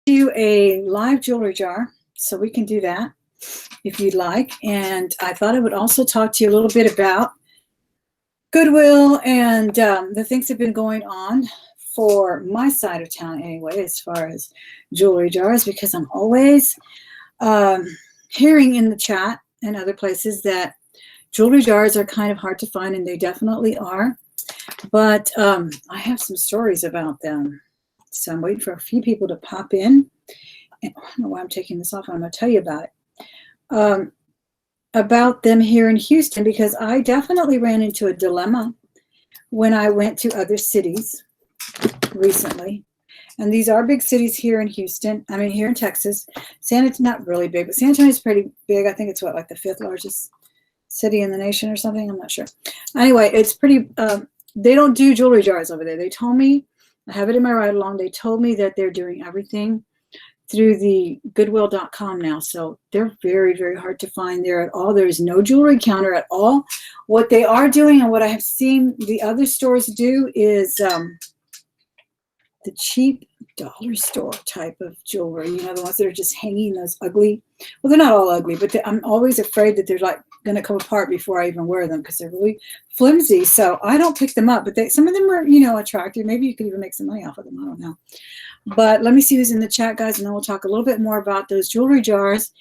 you a live jewelry jar, so we can do that if you'd like. And I thought I would also talk to you a little bit about Goodwill and the things that have been going on for my side of town anyway, as far as jewelry jars, because I'm always hearing in the chat and other places that jewelry jars are kind of hard to find, and they definitely are. But I have some stories about them. So I'm waiting for a few people to pop in. And I don't know why I'm taking this off. I'm going to tell you about them here in Houston, because I definitely ran into a dilemma when I went to other cities recently. And these are big cities here in Houston. I mean, here in Texas. San Antonio's not really big, but San Antonio's pretty big. I think it's what, like the 5th largest city in the nation or something. I'm not sure. Anyway, it's pretty, they don't do jewelry jars over there. They told me, I have it in my ride along, they told me that they're doing everything through the Goodwill.com now. So they're very, very hard to find there at all. There is no jewelry counter at all. What they are doing, and what I have seen the other stores do, is the cheap dollar store type of jewelry. You know, the ones that are just hanging, those ugly. Well, they're not all ugly, but I'm always afraid that they're like going to come apart before I even wear them, because they're really flimsy. So I don't pick them up, but some of them are, you know, attractive. Maybe you could even make some money off of them. I don't know. But let me see who's in the chat, guys, and then we'll talk a little bit more about those jewelry jars.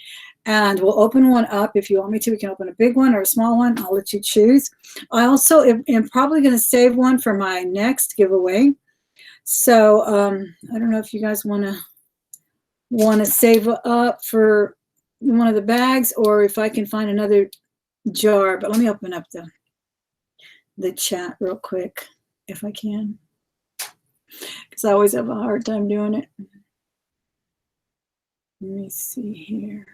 And we'll open one up. If you want me to, we can open a big one or a small one. I'll let you choose. I also am probably going to save one for my next giveaway. So I don't know if you guys want to save up for one of the bags, or if I can find another jar. But let me open up the chat real quick if I can, because I always have a hard time doing it. Let me see here.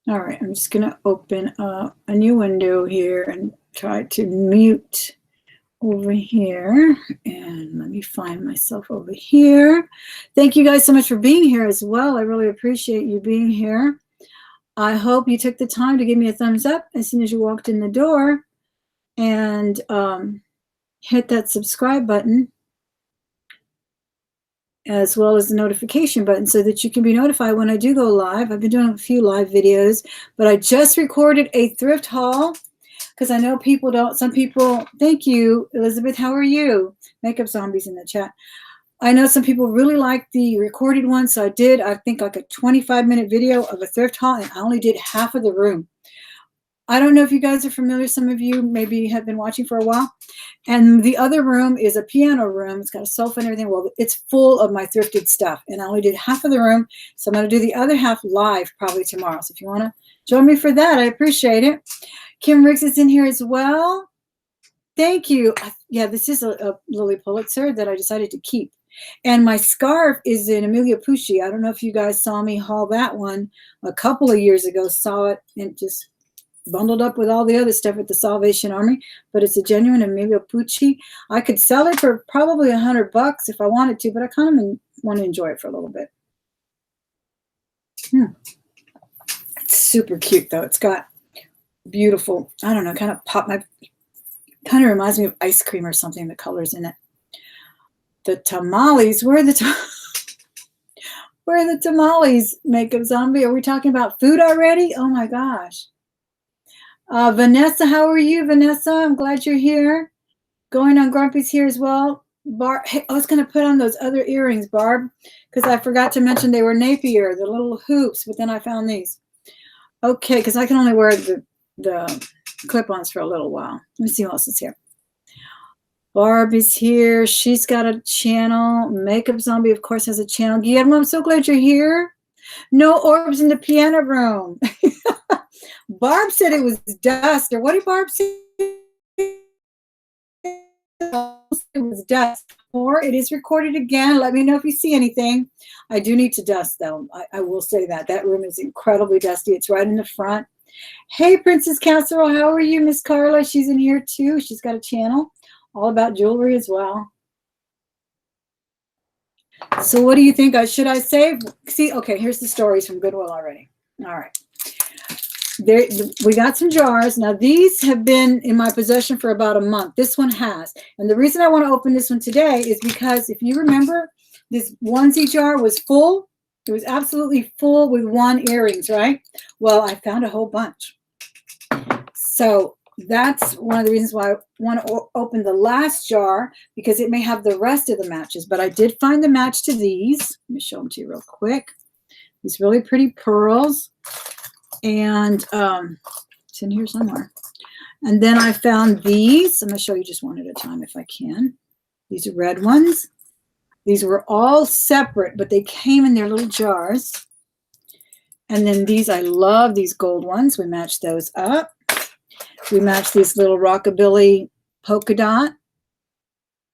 All right, I'm just going to open up a new window here and try to mute over here. And let me find myself over here. Thank you guys so much for being here as well. I really appreciate you being here. I hope you took the time to give me a thumbs up as soon as you walked in the door, and hit that subscribe button, as well as the notification button, so that you can be notified when I do go live. I've been doing a few live videos, but I just recorded a thrift haul, because I know people don't, some people, thank you, Elizabeth, how are you? Makeup Zombies in the chat. I know some people really like the recorded one, so I did, I think, like a 25-minute video of a thrift haul, and I only did half of the room. I don't know if you guys are familiar. Some of you maybe have been watching for a while. And the other room is a piano room. It's got a sofa and everything. Well, it's full of my thrifted stuff, and I only did half of the room. So I'm going to do the other half live probably tomorrow. So if you want to join me for that, I appreciate it. Kim Riggs is in here as well. Thank you. Yeah, this is a Lily Pulitzer that I decided to keep. And my scarf is in Emilia Pucci. I don't know if you guys saw me haul that one a couple of years ago. Saw it and just bundled up with all the other stuff at the Salvation Army, but it's a genuine Emilia Pucci. I could sell it for probably $100 if I wanted to, but I kind of want to enjoy it for a little bit. It's super cute though. It's got beautiful, I don't know, kind of reminds me of ice cream or something, the colors in it. The tamales, where are the tamales, Makeup Zombie? Are we talking about food already? Oh my gosh. Vanessa, how are you, Vanessa? I'm glad you're here. Going on Grumpy's here as well. Barb, hey, I was going to put on those other earrings, Barb, because I forgot to mention they were Napier, the little hoops, but then I found these. Okay, because I can only wear the clip-ons for a little while. Let me see who else is here. Barb is here. She's got a channel. Makeup Zombie, of course, has a channel. Guillermo, I'm so glad you're here. No orbs in the piano room. Barb said it was dust. Or what did Barb say? It was dust. Or it is recorded again. Let me know if you see anything. I do need to dust, though. I will say that. That room is incredibly dusty. It's right in the front. Hey, Princess Casserole. How are you, Miss Carla? She's in here, too. She's got a channel all about jewelry as well. So what do you think? Should I save? See, okay, here's the stories from Goodwill already. All right. We got some jars. Now, these have been in my possession for about a month. This one has. And the reason I want to open this one today is because if you remember This onesie jar was full. It was absolutely full with one earrings, right? Well, I found a whole bunch. So that's one of the reasons why I want to open the last jar, because it may have the rest of the matches. But I did find the match to these. Let me show them to you real quick. These really pretty pearls. And it's in here somewhere. And then I found these. I'm going to show you just one at a time if I can. These are red ones. These were all separate, but they came in their little jars. And then these, I love these gold ones. We matched those up. We matched these little rockabilly polka dot.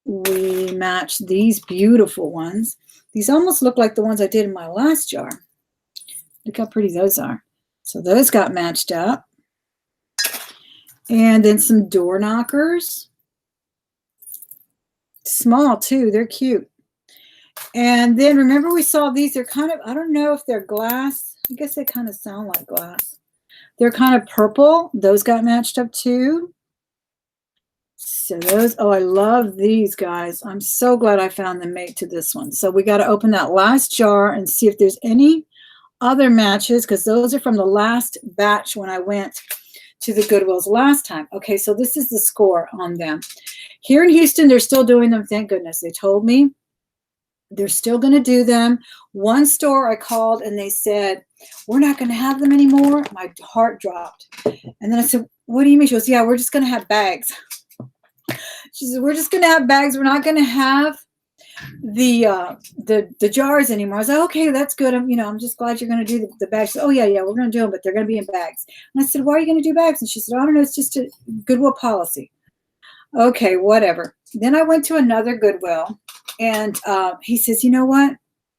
We matched these beautiful ones. These almost look like the ones I did in my last jar. Look how pretty those are. So those got matched up. And then some door knockers. Small too, they're cute. And then remember we saw these, they're kind of, I don't know if they're glass. I guess they kind of sound like glass. They're kind of purple. Those got matched up too. So those, oh, I love these guys. I'm so glad I found them made to this one. So we got to open that last jar and see if there's any other matches, because those are from the last batch when I went to the Goodwills last time. Okay, so this is the score on them. Here in Houston, they're still doing them, thank goodness. They told me they're still going to do them. One store I called and they said, we're not going to have them anymore. My heart dropped. And then I said, what do you mean? She goes, yeah, we're just going to have bags. She said, we're just going to have bags. We're not going to have the jars anymore. I was like, okay, that's good. I'm just glad you're going to do the bags. Said, oh yeah, we're going to do them, but they're going to be in bags. And I said, why are you going to do bags? And she said, I don't know. It's just a Goodwill policy. Okay, whatever. Then I went to another Goodwill, and he says, you know what?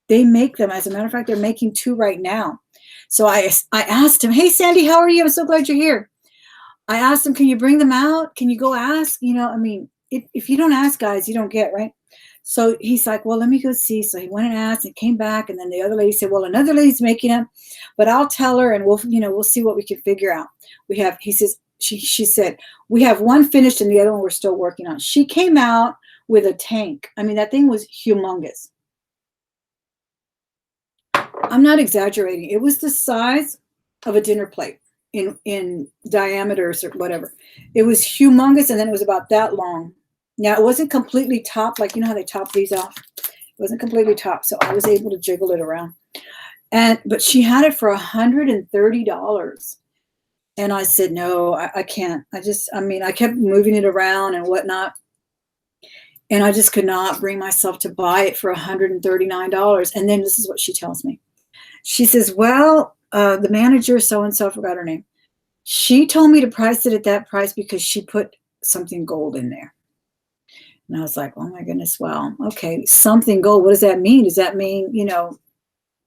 They make them. As a matter of fact, they're making 2 right now. So I asked him, hey, Sandy, how are you? I'm so glad you're here. I asked him, can you bring them out? Can you go ask? If you don't ask, guys, you don't get, right? So he's like, well, let me go see. So he went and asked and came back. And then the other lady said, well, another lady's making them, but I'll tell her and we'll see what we can figure out. He says, she said, we have one finished and the other one we're still working on. She came out with a tank. I mean, that thing was humongous. I'm not exaggerating. It was the size of a dinner plate in diameters or whatever. It was humongous, and then it was about that long. Now, it wasn't completely topped, like, you know how they top these off? It wasn't completely topped, so I was able to jiggle it around. But she had it for $130. And I said, no, I can't. I kept moving it around and whatnot. And I just could not bring myself to buy it for $139. And then this is what she tells me. She says, well, the manager, so-and-so, I forgot her name. She told me to price it at that price because she put something gold in there. And I was like, oh my goodness, well, okay, something gold. What does that mean? Does that mean,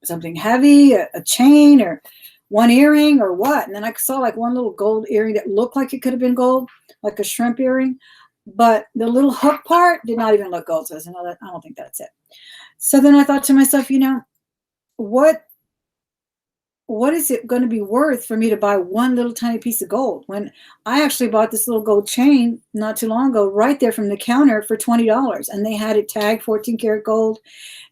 something heavy, a chain, or one earring, or what? And then I saw like one little gold earring that looked like it could have been gold, like a shrimp earring. But the little hook part did not even look gold. So I said, no, I don't think that's it. So then I thought to myself, what is it going to be worth for me to buy one little tiny piece of gold when I actually bought this little gold chain not too long ago right there from the counter for $20, and they had it tagged 14 karat gold,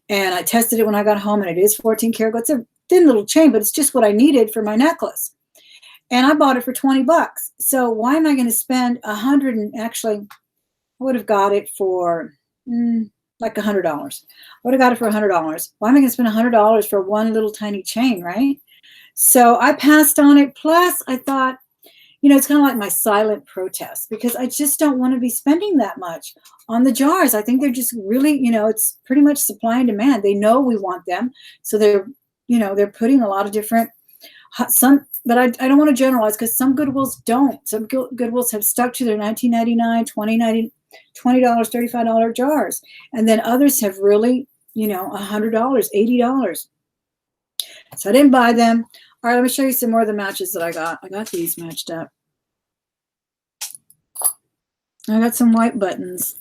and I tested it when I got home and it is 14 karat gold. It's a thin little chain, but it's just what I needed for my necklace, and I bought it for $20. So why am I going to spend $100? And actually I would have got it for like $100. I would have got it for $100. Why am I going to spend $100 for one little tiny chain, right? So I passed on it. Plus, I thought, it's kind of like my silent protest, because I just don't want to be spending that much on the jars. I think they're just really, it's pretty much supply and demand. They know we want them. So they're putting a lot of different, but I don't want to generalize, because some Goodwills don't. Some Goodwills have stuck to their $19.99, $20, $35 jars. And then others have really, $100, $80. So I didn't buy them. All right, let me show you some more of the matches that I got. I got these matched up. I got some white buttons.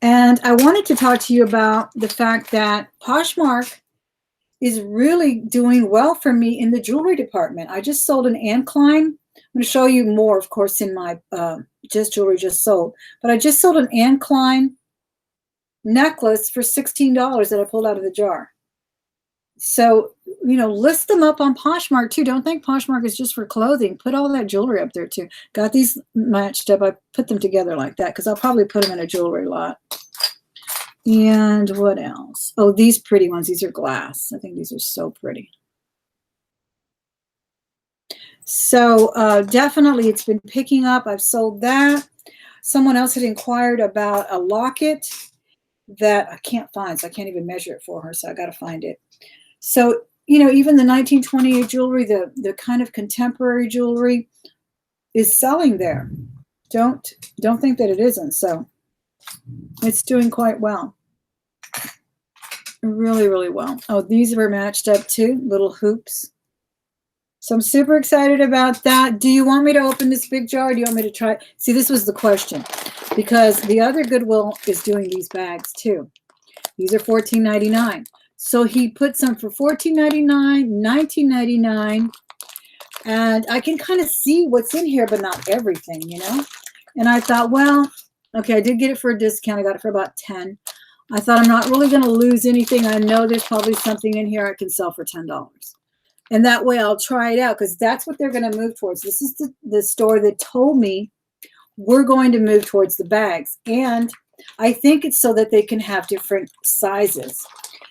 And I wanted to talk to you about the fact that Poshmark is really doing well for me in the jewelry department. I just sold an Ancline. I'm going to show you more, of course, in my Just Jewelry Just Sold. But I just sold an Ancline necklace for $16 that I pulled out of the jar. So, you know, list them up on Poshmark too. Don't think Poshmark is just for clothing. Put all that jewelry up there too. Got these matched up. I put them together like that because I'll probably put them in a jewelry lot. And what else? Oh, these pretty ones. These are glass. I think these are so pretty. So definitely it's been picking up. I've sold that. Someone else had inquired about a locket that I can't find, so I can't even measure it for her, so I got to find it. So, you know, even the 1928 jewelry, the kind of contemporary jewelry is selling there. Don't think that it isn't. So it's doing quite well. Really, really well. Oh, these were matched up too, little hoops. So I'm super excited about that. Do you want me to open this big jar? Or do you want me to try? See, this was the question, because the other Goodwill is doing these bags too. These are $14.99. So he put some for $14.99, $19.99, and I can kind of see what's in here, but not everything, you know? And I thought, well, okay, I did get it for a discount. I got it for about 10. I thought I'm not really going to lose anything. I know there's probably something in here I can sell for $10. And that way I'll try it out, because that's what they're going to move towards. This is the store that told me we're going to move towards the bags. And I think it's so that they can have different sizes,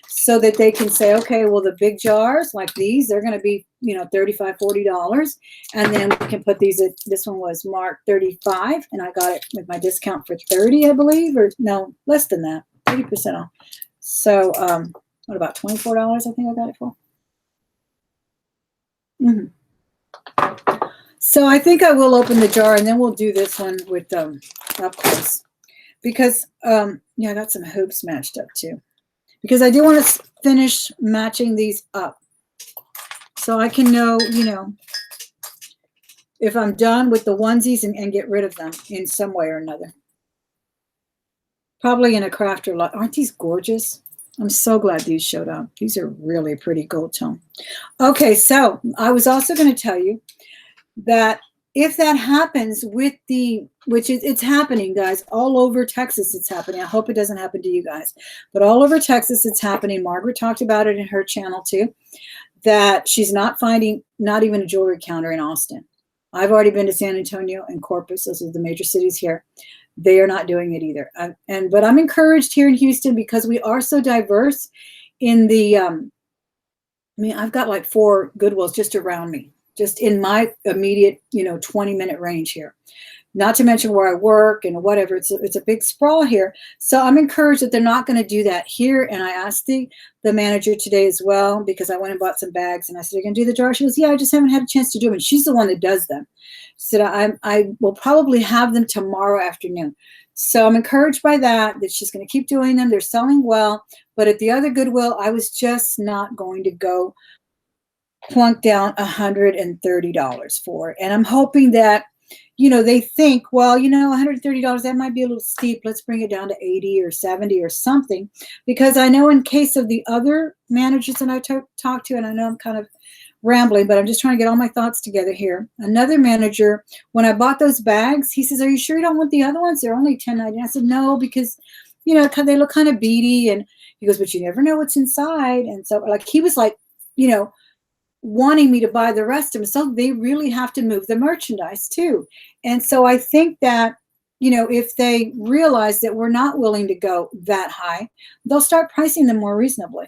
so that they can say, okay, well, the big jars like these, they're going to be, you know, $35, $40. And then we can put these at, this one was marked 35, and I got it with my discount for 30, I believe, or no, less than that, 30% off. So what about $24, I think I got it for? So I think I will open the jar, and then we'll do this one with up close, because yeah, I got some hoops matched up too, because I do want to finish matching these up so I can know, you know, if I'm done with the onesies and get rid of them in some way or another. Probably in a crafter lot. Aren't these gorgeous? I'm so glad these showed up. These are really pretty gold tone. Okay, so I was also going to tell you that if that happens with the, which is, it's happening, guys, all over Texas it's happening. I hope it doesn't happen to you guys, but all over Texas it's happening. Margaret talked about it in her channel too, that she's not finding, not even a jewelry counter in Austin. I've already been to San Antonio and Corpus. Those are the major cities here. They are not doing it either. But I'm encouraged here in Houston because we are so diverse in the, I mean, I've got like 4 Goodwills just around me, just in my immediate, you know, 20-minute range here. Not to mention where I work and whatever. It's a big sprawl here. So I'm encouraged that they're not going to do that here. And I asked the manager today as well, because I went and bought some bags, and I said, "Are you going to do the jar?" She goes, "Yeah, I just haven't had a chance to do them." And she's the one that does them. She said, I will probably have them tomorrow afternoon. So I'm encouraged by that she's going to keep doing them. They're selling well. But at the other Goodwill, I was just not going to go plunk down $130 for it. And I'm hoping that, you know, they think, well, you know, $130, that might be a little steep. Let's bring it down to 80 or 70 or something. Because I know in case of the other managers that I talked to, and I know I'm kind of rambling, but I'm just trying to get all my thoughts together here. Another manager, when I bought those bags, he says, "Are you sure you don't want the other ones? They're only $10.99. I said, "No, because, you know, they look kind of beady." And he goes, "But you never know what's inside." And so, like, he was like, you know, wanting me to buy the rest of them. So they really have to move the merchandise too. And so I think that, you know, if they realize that we're not willing to go that high, they'll start pricing them more reasonably.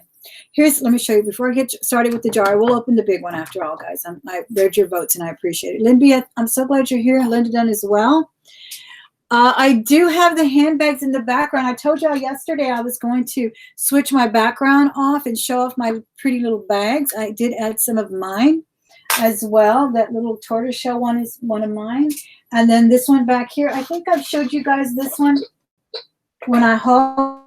Let me show you before I get started with the jar. We'll open the big one after all, guys. I read your votes and I appreciate it. Lindy, I'm so glad you're here, and Linda Dunn as well. I do have the handbags in the background. I told y'all yesterday I was going to switch my background off and show off my pretty little bags. I did add some of mine as well. That little tortoiseshell one is one of mine. And then this one back here, I think I've showed you guys this one when I hauled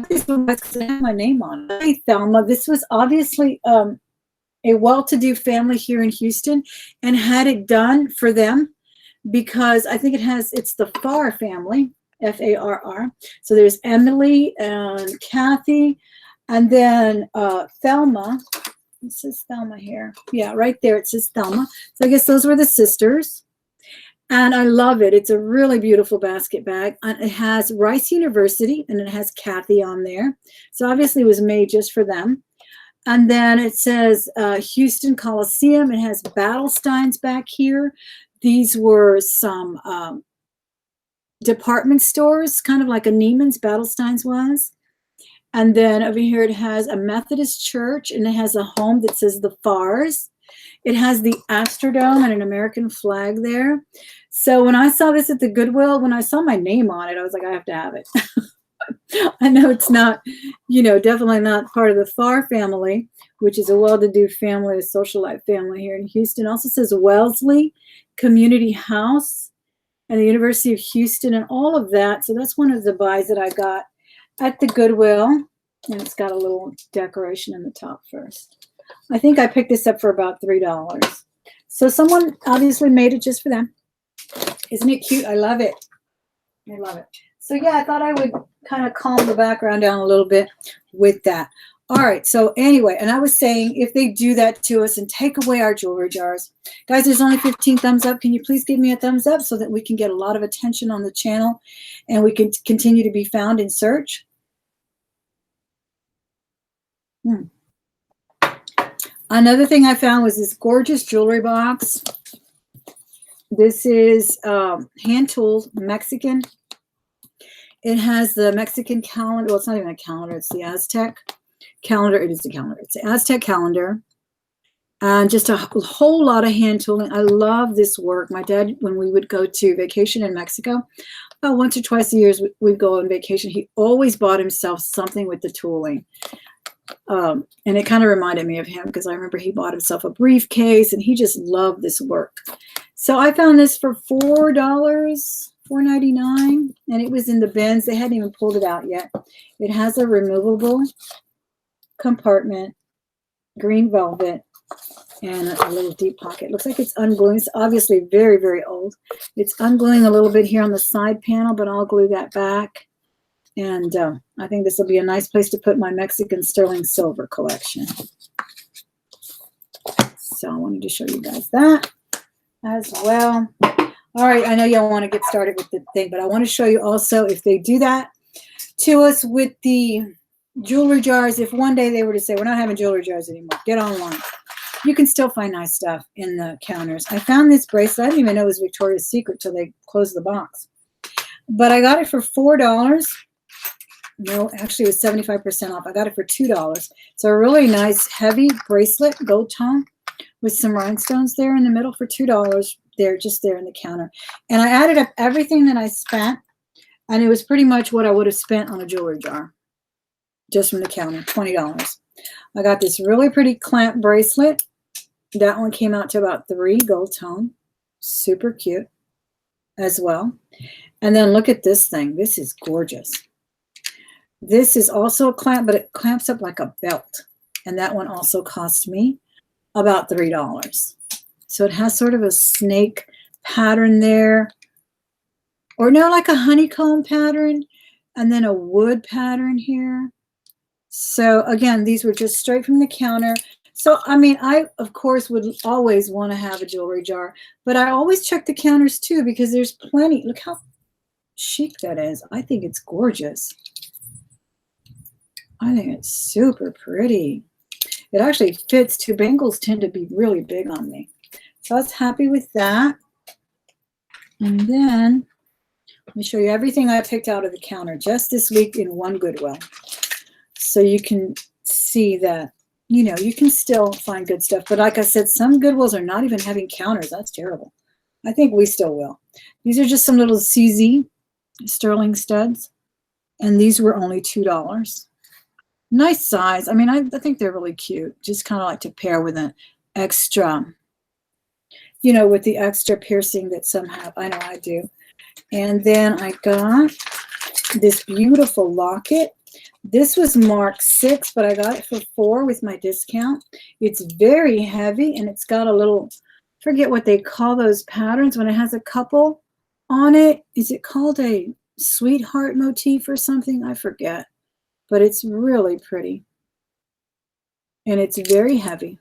this one because I have my name on it. Hey, Thelma, this was obviously a well-to-do family here in Houston, and had it done for them, because I think it's the Farr family, F-A-R-R. So there's Emily and Kathy, and then Thelma. It says Thelma here. Yeah, right there it says Thelma. So I guess those were the sisters. And I love it. It's a really beautiful basket bag. And it has Rice University, and it has Kathy on there. So obviously it was made just for them. And then it says Houston Coliseum. It has battle steins back here. These were some department stores, kind of like a Neiman's Battle Steins was. And then over here it has a Methodist church, and it has a home that says the Fars. It has the Astrodome and an American flag there. So when I saw this at the Goodwill, when I saw my name on it, I was like, I have to have it. I know it's not, definitely not part of the Farr family, which is a well-to-do family, a social life family here in Houston. It also says Wellesley Community House and the University of Houston and all of that. So that's one of the buys that I got at the Goodwill. And it's got a little decoration in the top first. I think I picked this up for about $3. So someone obviously made it just for them. Isn't it cute? I love it. I love it. So yeah, I thought I would kind of calm the background down a little bit with that. All right. So anyway, and I was saying, if they do that to us and take away our jewelry jars, guys, there's only 15 thumbs up. Can you please give me a thumbs up so that we can get a lot of attention on the channel and we can continue to be found in search? Another thing I found was this gorgeous jewelry box. This is hand-tooled Mexican. It has the Mexican calendar. Well, it's not even a calendar. It's the Aztec calendar. It is the calendar. It's the Aztec calendar. And just a whole lot of hand tooling. I love this work. My dad, when we would go to vacation in Mexico, about once or twice a year, we'd go on vacation. He always bought himself something with the tooling. And it kind of reminded me of him because I remember he bought himself a briefcase and he just loved this work. So I found this for $4, $4.99, and it was in the bins. They hadn't even pulled it out yet. It has a removable compartment, green velvet, and a little deep pocket. It looks like it's ungluing. It's obviously very, very old. It's ungluing a little bit here on the side panel, but I'll glue that back. And I think this will be a nice place to put my Mexican sterling silver collection. So I wanted to show you guys that as well. All right, I know y'all want to get started with the thing, but I want to show you also if they do that to us with the jewelry jars. If one day they were to say, we're not having jewelry jars anymore, get online. You can still find nice stuff in the counters. I found this bracelet. I didn't even know it was Victoria's Secret till they closed the box. But I got it for $4. No, actually it was 75% off. I got it for $2. It's a really nice heavy bracelet, gold tone, with some rhinestones there in the middle for $2. There, just there in the counter. And I added up everything that I spent, and it was pretty much what I would have spent on a jewelry jar, just from the counter, $20. I got this really pretty clamp bracelet. That one came out to about $3, gold tone. Super cute as well. And then look at this thing. This is gorgeous. This is also a clamp, but it clamps up like a belt. And that one also cost me about $3. So it has sort of a snake pattern there. Or no, like a honeycomb pattern. And then a wood pattern here. So again, these were just straight from the counter. So, I mean, I, of course, would always want to have a jewelry jar. But I always check the counters, too, because there's plenty. Look how chic that is. I think it's gorgeous. I think it's super pretty. It actually fits, too. Bangles tend to be really big on me. So I was happy with that. And then let me show you everything I picked out of the counter just this week in one Goodwill. So you can see that, you can still find good stuff. But like I said, some Goodwills are not even having counters. That's terrible. I think we still will. These are just some little CZ sterling studs. And these were only $2. Nice size. I mean, I think they're really cute. Just kind of like to pair with an extra, with the extra piercing that some have. I know I do. And then I got this beautiful locket. This was marked 6, but I got it for 4 with my discount. It's very heavy, and it's got a little, forget what they call those patterns when it has a couple on it. Is it called a sweetheart motif or something? I forget. But it's really pretty. And it's very heavy.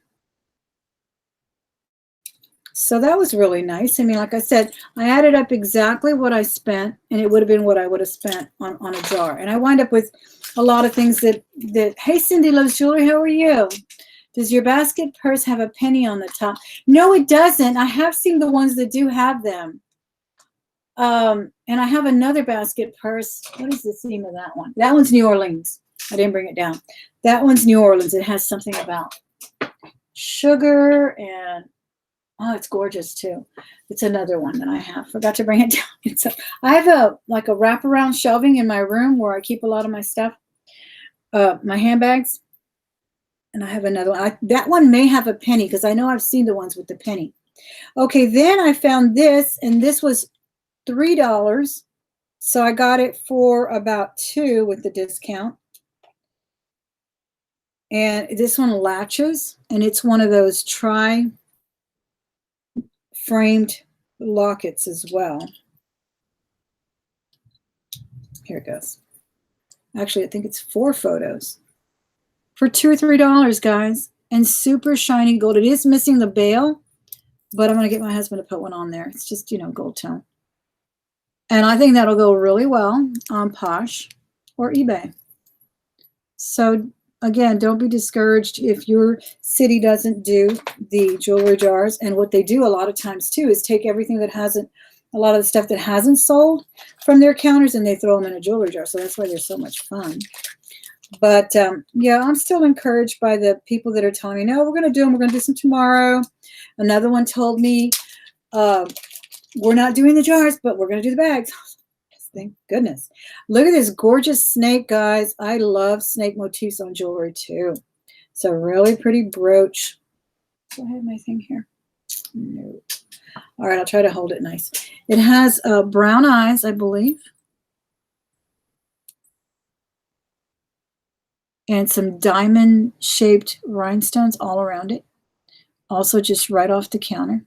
So that was really nice. I mean, like I said, I added up exactly what I spent, and it would have been what I would have spent on a jar. And I wind up with a lot of things that hey, Cindy Loves Jewelry, how are you? Does your basket purse have a penny on the top? No, it doesn't. I have seen the ones that do have them. And I have another basket purse. What is the theme of that one? That one's New Orleans. I didn't bring it down. That one's New Orleans. It has something about sugar and, oh, it's gorgeous too. It's another one that I have. Forgot to bring it down. I have like a wraparound shelving in my room where I keep a lot of my stuff, my handbags. And I have another one. That one may have a penny because I know I've seen the ones with the penny. Okay, then I found this, and this was $3. So I got it for about $2 with the discount. And this one latches, and it's one of those tri-framed lockets as well. Here it goes. Actually, I think it's 4 photos for $2 or $3, guys, and super shiny gold. It is missing the bail, but I'm going to get my husband to put one on there. It's just, you know, gold tone. And I think that'll go really well on Posh or eBay. So again, don't be discouraged if your city doesn't do the jewelry jars. And what they do a lot of times too is take everything that hasn't, a lot of the stuff that hasn't sold from their counters, and they throw them in a jewelry jar. So that's why they're so much fun. But yeah, I'm still encouraged by the people that are telling me, no, we're going to do them. We're going to do some tomorrow. Another one told me, we're not doing the jars, but we're going to do the bags. Thank goodness. Look at this gorgeous snake, guys. I love snake motifs on jewelry too. It's a really pretty brooch. Do I have my thing here? No. All right, I'll try to hold it nice. It has brown eyes, I believe. And some diamond-shaped rhinestones all around it. Also just right off the counter.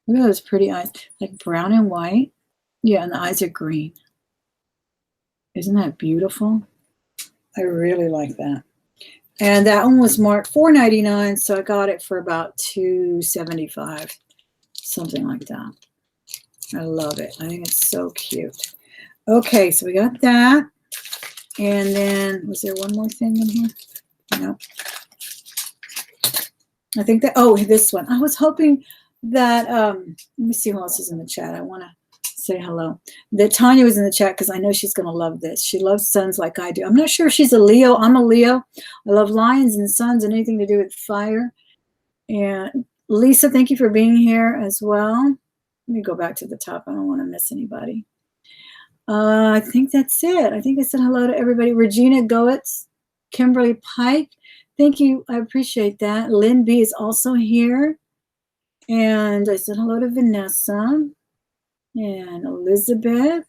Look at those pretty eyes, like brown and white. Yeah, and the eyes are green. Isn't that beautiful? I really like that. And that one was marked $4.99, so I got it for about $2.75, something like that. I love it. I think it's so cute. Okay, so we got that. And then, was there one more thing in here? No. I think that, oh, this one. I was hoping that, let me see who else is in the chat. I want to say hello. That Tanya was in the chat because I know she's going to love this. She loves suns like I do. I'm not sure if she's a Leo. I'm a Leo. I love lions and suns and anything to do with fire. And Lisa, thank you for being here as well. Let me go back to the top. I don't want to miss anybody. I think that's it. I think I said hello to everybody. Regina Goetz, Kimberly Pike. Thank you. I appreciate that. Lynn B is also here. And I said hello to Vanessa and Elizabeth.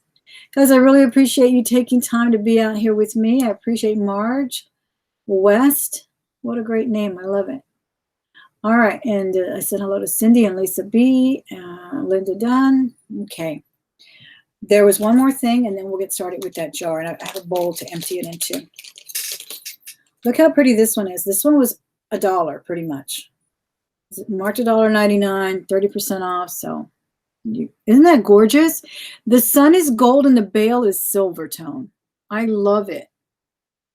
Guys, I really appreciate you taking time to be out here with me. I appreciate Marge West. What a great name. I love it. All right. And I said hello to Cindy and Lisa B. Linda Dunn. Okay. There was one more thing, and then we'll get started with that jar. And I have a bowl to empty it into. Look how pretty this one is. This one was $1 pretty much. It's marked $1.99, 30% off. So isn't that gorgeous? The sun is gold and the bail is silver tone. I love it.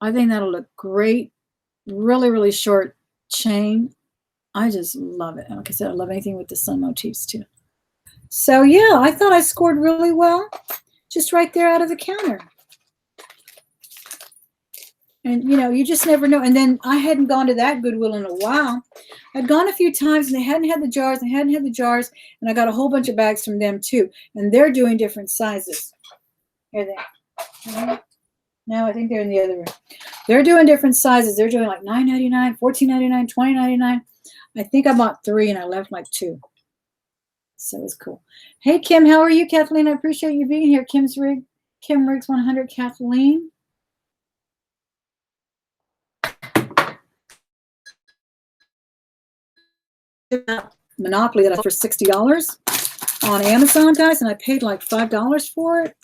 I think that'll look great. Really, really short chain. I just love it. Like I said, I love anything with the sun motifs too. So yeah, I thought I scored really well, just right there out of the counter. And you know, you just never know. And then I hadn't gone to that Goodwill in a while. I'd gone a few times and they hadn't had the jars. They hadn't had the jars, and I got a whole bunch of bags from them too. And they're doing different sizes. Here they. No, I think they're in the other room. They're doing different sizes. They're doing like $9.99, $14.99, $20.99. I think I bought 3 and I left like 2. So it's cool. Hey, Kim, how are you, Kathleen? I appreciate you being here. Kim Riggs 100, Kathleen. Monopoly that I for $60 on Amazon, guys, and I paid like $5 for it.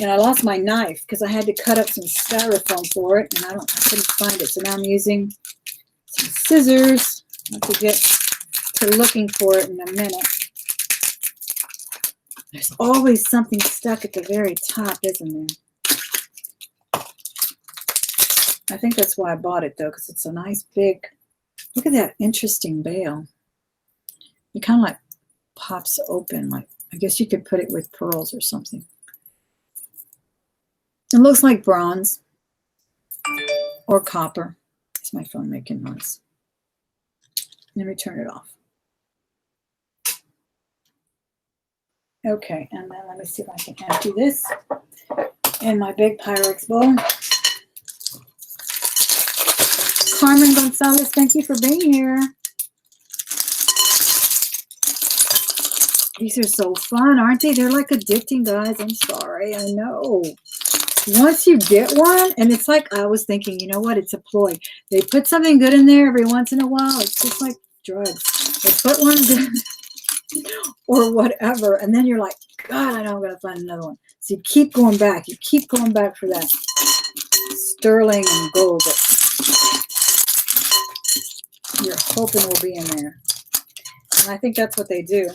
And I lost my knife because I had to cut up some styrofoam for it, and I couldn't find it. So now I'm using some scissors to to looking for it in a minute. There's always something stuck at the very top, isn't there? I think that's why I bought it, though, because it's a nice big, look at that interesting bail. It kind of like pops open. Like, I guess you could put it with pearls or something. It looks like bronze or copper. Is my phone making noise? Let me turn it off. Okay, and then let me see if I can empty this in my big Pyrex bowl. Carmen Gonzalez, thank you for being here. These are so fun, aren't they? They're like addicting, guys. I'm sorry, I know. Once you get one, and it's like, I was thinking, you know what? It's a ploy. They put something good in there every once in a while. It's just like drugs. They put one good or whatever, and then you're like, God, I know I'm going to find another one. So you keep going back. You keep going back for that sterling and gold that you're hoping will be in there. And I think that's what they do.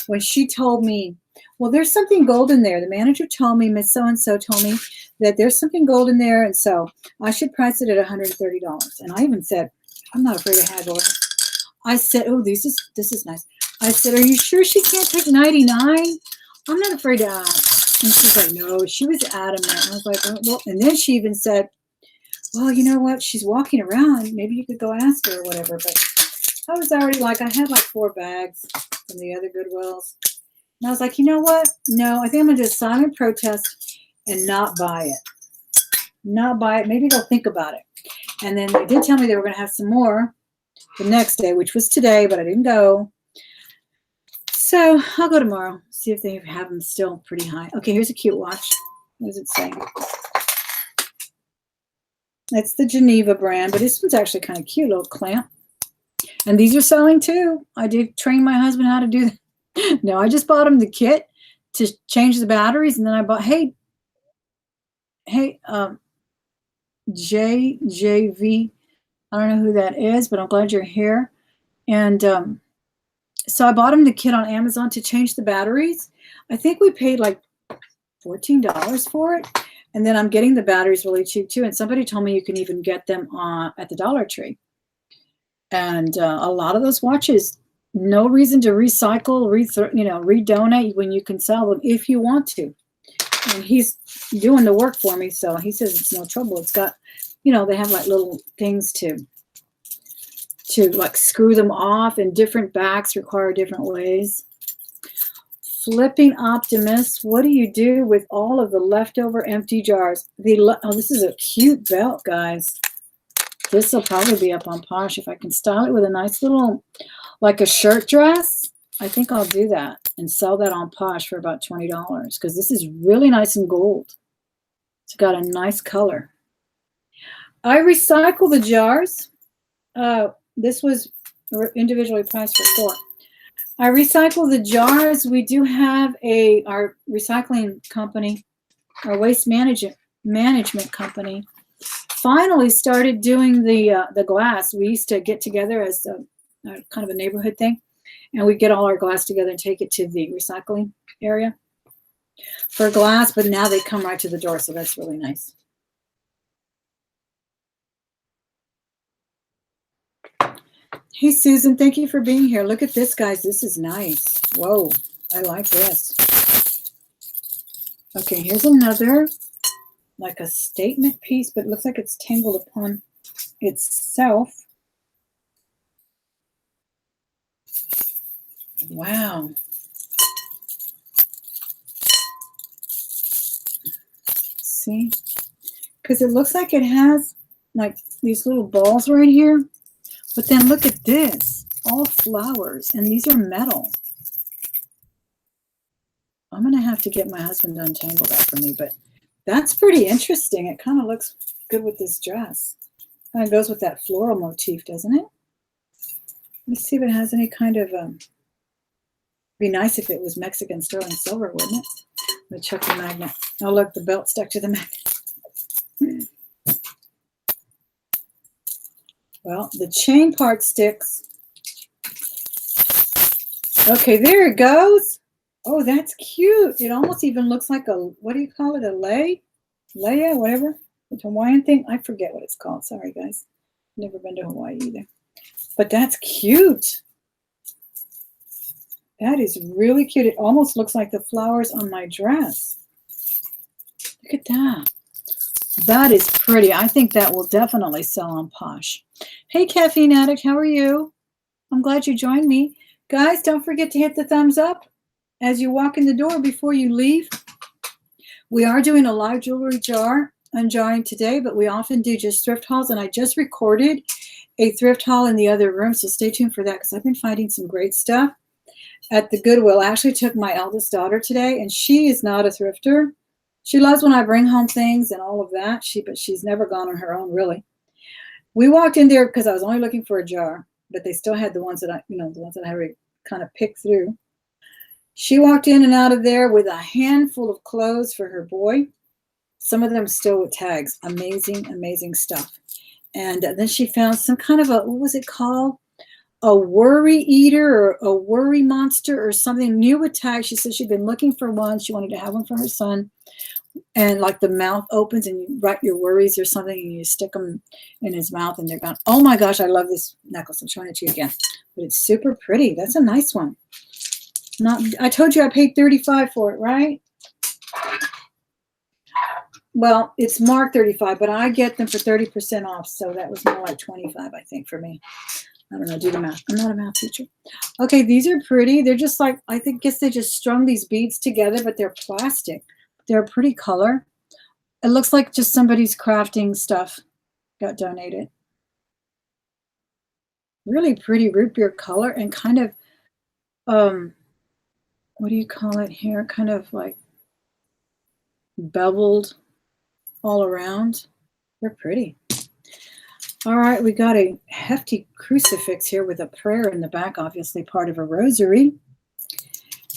When she told me, well, there's something gold in there. The manager told me, Miss So-and-so told me that there's something gold in there, and so I should price it at $130. And I even said, I'm not afraid to haggle. I said, oh, this is nice. I said, are you sure she can't take 99? I'm not afraid to ask. And she's like, no, she was adamant. And I was like, oh, well, and then she even said, well, you know what? She's walking around. Maybe you could go ask her or whatever. But I was already like, I had like 4 bags from the other Goodwills. And I was like, you know what? No, I think I'm going to do a silent protest and not buy it. Not buy it. Maybe they'll think about it. And then they did tell me they were going to have some more the next day, which was today, but I didn't go. So I'll go tomorrow, see if they have them still pretty high. Okay, here's a cute watch. What does it say? It's the Geneva brand, but this one's actually kind of cute, little clamp. And these are selling too. I did train my husband how to do that. No, I just bought him the kit to change the batteries, and then I bought, hey, JJV. I don't know who that is, but I'm glad you're here. And so I bought him the kit on Amazon to change the batteries. I think we paid like $14 for it. And then I'm getting the batteries really cheap too. And somebody told me you can even get them at the Dollar Tree. And a lot of those watches, no reason to recycle, redonate when you can sell them if you want to. And he's doing the work for me, so he says it's no trouble. It's got, they have like little things to like screw them off, and different backs require different ways. Flipping Optimist, what do you do with all of the leftover empty jars? Oh, this is a cute belt, guys. This will probably be up on Posh. If I can style it with a nice little, like a shirt dress, I think I'll do that and sell that on Posh for about $20 because this is really nice and gold. It's got a nice color. I recycle the jars. This was individually priced for $4. I recycle the jars. We do have our recycling company, our waste management company, finally started doing the glass. We used to get together as kind of a neighborhood thing, and we'd get all our glass together and take it to the recycling area for glass, but now they come right to the door, so that's really nice. Hey, Susan, thank you for being here. Look at this, guys. This is nice. Whoa, I like this. Okay, here's another, like a statement piece, but it looks like it's tangled upon itself. Wow. See? Because it looks like it has like these little balls right here. But then look at this, all flowers, and these are metal. I'm going to have to get my husband to untangle that for me, but that's pretty interesting. It kind of looks good with this dress. Kind of goes with that floral motif, doesn't it? Let me see if it has any kind of, be nice if it was Mexican sterling silver, wouldn't it? Let me check the magnet. Oh, look, the belt stuck to the magnet. Well, the chain part sticks. Okay, there it goes. Oh, that's cute. It almost even looks like a, what do you call it? A Leia, whatever. The Hawaiian thing. I forget what it's called. Sorry, guys. Never been to Hawaii either. But that's cute. That is really cute. It almost looks like the flowers on my dress. Look at that. That is pretty. I think that will definitely sell on Posh. Hey, Caffeine Addict, how are you? I'm glad you joined me. Guys, don't forget to hit the thumbs up as you walk in the door before you leave. We are doing a live jewelry jar unjarring today, but we often do just thrift hauls, and I just recorded a thrift haul in the other room, so stay tuned for that because I've been finding some great stuff at the Goodwill. I actually took my eldest daughter today, and she is not a thrifter. She loves when I bring home things and all of that, but she's never gone on her own, really. We walked in there because I was only looking for a jar, but they still had the ones that I already kind of picked through. She walked in and out of there with a handful of clothes for her boy. Some of them still with tags. Amazing, amazing stuff. And then she found some kind of a, what was it called? A worry eater or a worry monster or something new with tags. She said she'd been looking for one. She wanted to have one for her son. And like the mouth opens and you write your worries or something and you stick them in his mouth and they're gone. Oh my gosh, I love this necklace. I'm showing it to you again. But it's super pretty. That's a nice one. I told you I paid $35 for it, right? Well, it's marked $35, but I get them for 30% off. So that was more like $25, I think, for me. I don't know, do the math. I'm not a math teacher. Okay, these are pretty. They're just like, guess they just strung these beads together, but they're plastic. They're a pretty color. It looks like just somebody's crafting stuff got donated. Really pretty root beer color and kind of, what do you call it here? Kind of like beveled all around. They're pretty. All right, we got a hefty crucifix here with a prayer in the back, obviously part of a rosary.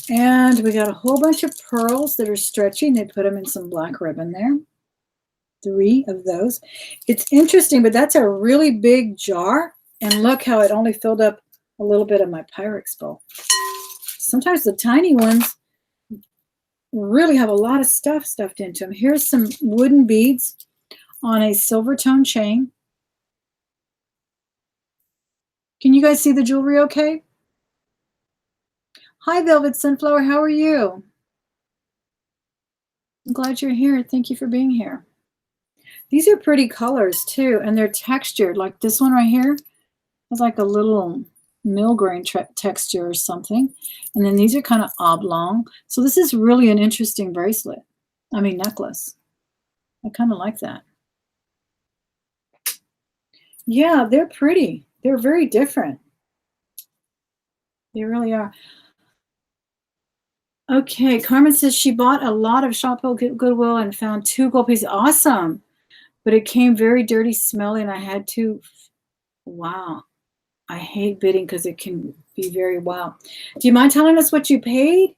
And we got a whole bunch of pearls that are stretchy, and they put them in some black ribbon there. 3 of those. It's interesting, but that's a really big jar. And look how it only filled up a little bit of my Pyrex bowl. Sometimes the tiny ones really have a lot of stuff stuffed into them. Here's some wooden beads on a silver tone chain. Can you guys see the jewelry okay? Hi, Velvet Sunflower. How are you? I'm glad you're here. Thank you for being here. These are pretty colors, too, and they're textured. Like this one right here has like a little mill grain texture or something. And then these are kind of oblong. So this is really an interesting bracelet. I mean, necklace. I kind of like that. Yeah, they're pretty. They're very different. They really are. Okay, Carmen says she bought a lot of Shoppo Goodwill and found 2 gold pieces. Awesome. But it came very dirty, smelly, and I had to, wow. I hate bidding because it can be very wow. Do you mind telling us what you paid?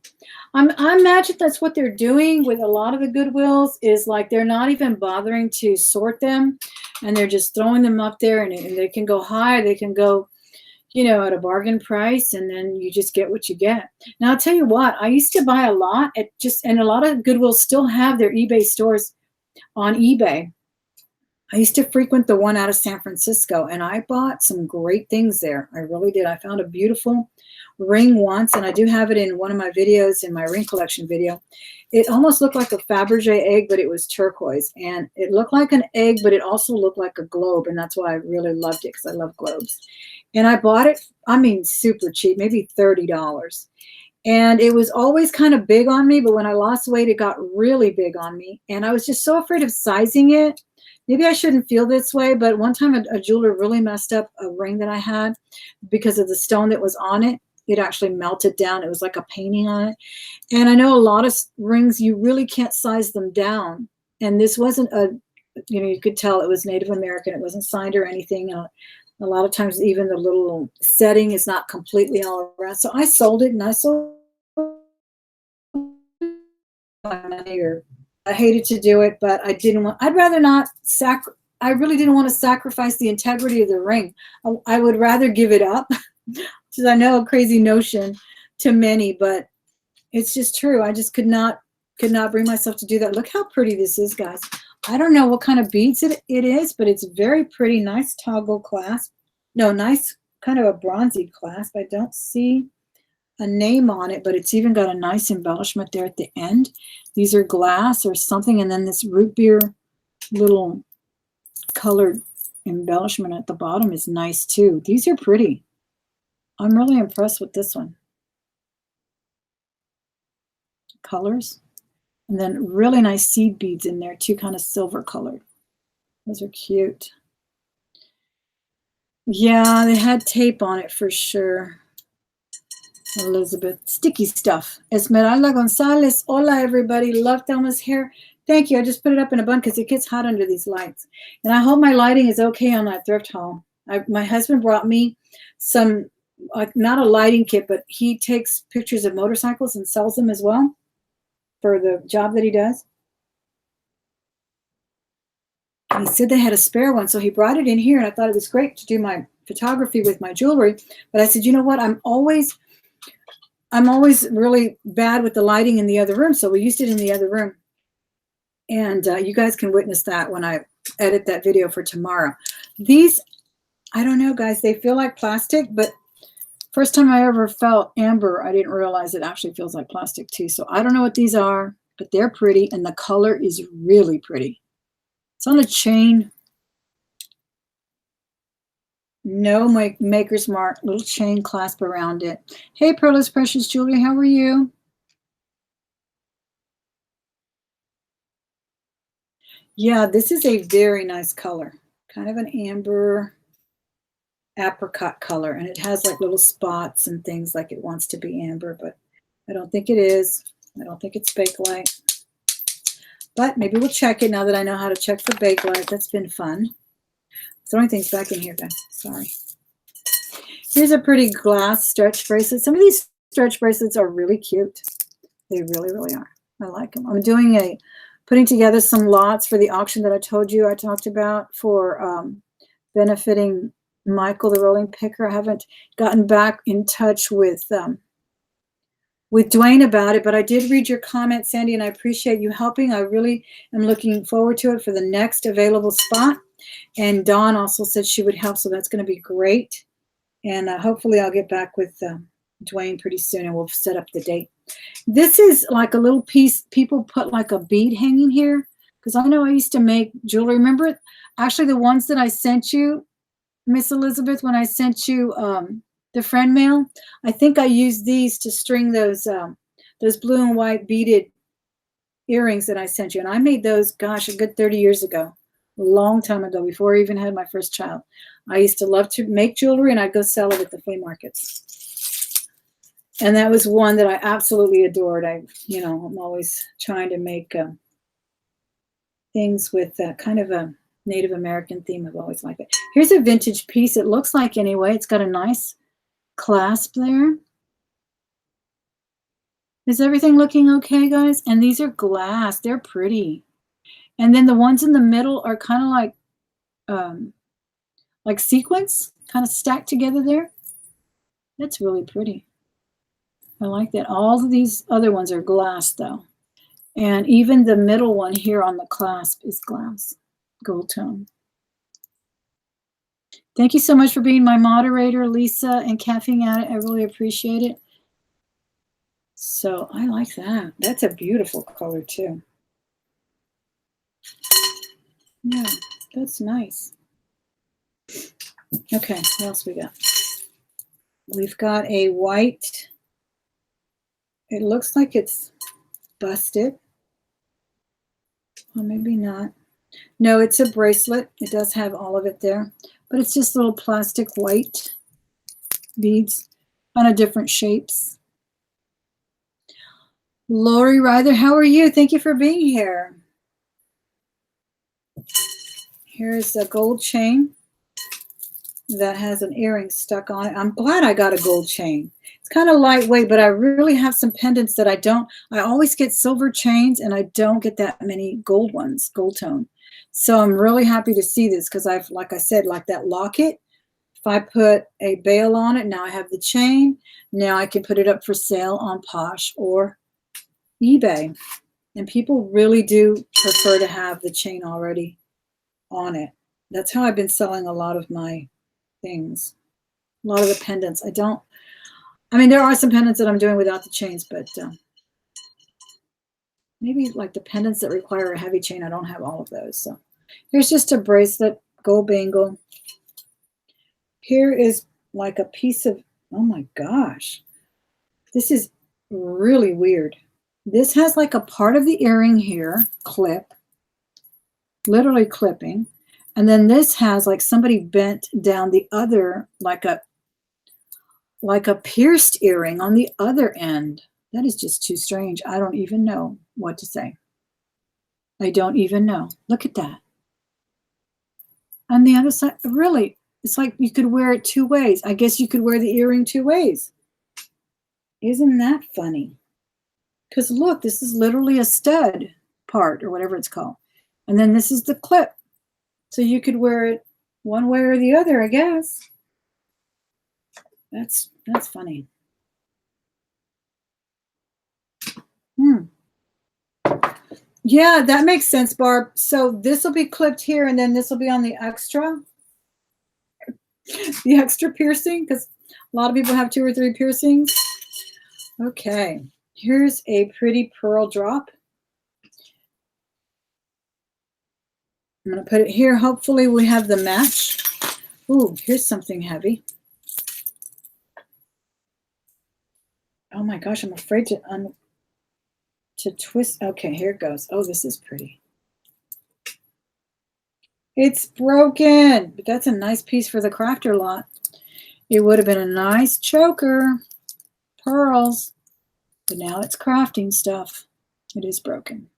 I imagine that's what they're doing with a lot of the Goodwills is like they're not even bothering to sort them, and they're just throwing them up there, and they can go high, they can go, you know, at a bargain price, and then you just get what you get. Now, I'll tell you what, I used to buy a lot and a lot of Goodwill still have their eBay stores on eBay. I used to frequent the one out of San Francisco, and I bought some great things there. I really did. I found a beautiful ring once, and I do have it in one of my videos, in my ring collection video. It almost looked like a Fabergé egg, but it was turquoise. And it looked like an egg, but it also looked like a globe, and that's why I really loved it, because I love globes. And I bought it, I mean, super cheap, maybe $30. And it was always kind of big on me, but when I lost weight, it got really big on me. And I was just so afraid of sizing it. Maybe I shouldn't feel this way, but one time a jeweler really messed up a ring that I had because of the stone that was on it. It actually melted down. It was like a painting on it. And I know a lot of rings, you really can't size them down. And this wasn't you could tell it was Native American. It wasn't signed or anything. A lot of times even the little setting is not completely all around. So I sold it, and I sold my money, or I hated to do it, but I'd rather not I really didn't want to sacrifice the integrity of the ring. I would rather give it up, which is, I know, a crazy notion to many, but it's just true. I just could not bring myself to do that. Look how pretty this is, guys. I don't know what kind of beads it is, but it's very pretty. Nice toggle clasp. No, nice kind of a bronzy clasp. I don't see a name on it, but it's even got a nice embellishment there at the end. These are glass or something, and then this root beer little colored embellishment at the bottom is nice too. These are pretty. I'm really impressed with this one. Colors. And then really nice seed beads in there too, kind of silver colored. Those are cute. Yeah, they had tape on it for sure. Elizabeth, sticky stuff. Esmeralda Gonzalez, hola everybody. Love Thelma's hair. Thank you. I just put it up in a bun because it gets hot under these lights. And I hope my lighting is okay on that thrift haul. My husband brought me some, not a lighting kit, but he takes pictures of motorcycles and sells them as well for the job that he does. And he said they had a spare one, so he brought it in here, and I thought it was great to do my photography with my jewelry. But I said, you know what? I'm always really bad with the lighting in the other room, so we used it in the other room. And you guys can witness that when I edit that video for tomorrow. These, I don't know, guys, they feel like plastic, but first time I ever felt amber, I didn't realize it actually feels like plastic too. So I don't know what these are, but they're pretty, and the color is really pretty. It's on a chain. No maker's mark, little chain clasp around it. Hey, Pearl's Precious Jewelry, how are you? Yeah, this is a very nice color. Kind of an amber apricot color, and it has like little spots and things like it wants to be amber, but I don't think it is. I don't think it's Bakelite. But maybe we'll check it now that I know how to check for Bakelite. That's been fun. Throwing things back in here, guys. Sorry. Here's a pretty glass stretch bracelet. Some of these stretch bracelets are really cute. They really, really are. I like them. I'm doing putting together some lots for the auction that I told you I talked about for benefiting Michael, the rolling picker. I haven't gotten back in touch with Dwayne about it, but I did read your comment, Sandy, and I appreciate you helping. I really am looking forward to it for the next available spot. And Dawn also said she would help, so that's going to be great. And hopefully I'll get back with Dwayne pretty soon, and we'll set up the date. This is like a little piece. People put like a bead hanging here, because I know I used to make jewelry. Remember, actually, the ones that I sent you, Miss Elizabeth, when I sent you the friend mail, I think I used these to string those blue and white beaded earrings that I sent you. And I made those, gosh, a good 30 years ago, a long time ago, before I even had my first child. I used to love to make jewelry, and I'd go sell it at the flea markets. And that was one that I absolutely adored. I'm always trying to make things with kind of a Native American theme. I've always liked it. Here's a vintage piece. It looks like, anyway, it's got a nice clasp there. Is everything looking okay, guys? And these are glass. They're pretty. And then the ones in the middle are kind of like sequins, kind of stacked together there. That's really pretty. I like that. All of these other ones are glass, though. And even the middle one here on the clasp is glass, gold tone. Thank you so much for being my moderator, Lisa, and caffeine at it. I really appreciate it. So I like that. That's a beautiful color, too. Yeah, that's nice. Okay, what else we got? We've got a white. It looks like it's busted. Well, maybe not. No, it's a bracelet. It does have all of it there, but it's just little plastic white beads kind of different shapes. Lori Ryther, how are you? Thank you for being here. Here's a gold chain that has an earring stuck on it. I'm glad I got a gold chain. It's kind of lightweight, but I really have some pendants that I don't. I always get silver chains, and I don't get that many gold ones, gold tone. So I'm really happy to see this, because like I said, like that locket If I put a bail on it, now I have the chain. Now I can put it up for sale on Posh or eBay. And people really do prefer to have the chain already on it. That's how I've been selling a lot of my things. A lot of the pendants. I mean, there are some pendants that I'm doing without the chains, but maybe like the pendants that require a heavy chain, I don't have all of those. So here's just a bracelet, gold bangle. Here is like a piece of, oh my gosh, this is really weird. This has like a part of the earring here, clip, literally clipping. And then this has like somebody bent down the other, like a pierced earring on the other end. That is just too strange. I don't even know what to say. I don't even know. Look at that. On the other side, really, it's like you could wear it two ways. I guess you could wear the earring two ways. Isn't that funny? Because look, this is literally a stud part or whatever it's called. And then this is the clip. So you could wear it one way or the other, I guess. That's funny. Yeah, that makes sense, Barb. So this will be clipped here, and then this will be on the extra piercing, because a lot of people have 2 or 3 piercings. Okay, here's a pretty pearl drop. I'm going to put it here. Hopefully we have the match. Ooh, here's something heavy. Oh my gosh, I'm afraid to twist. Okay, here it goes. Oh, this is pretty. It's broken, but that's a nice piece for the crafter lot. It would have been a nice choker, pearls, but now it's crafting stuff. It is broken.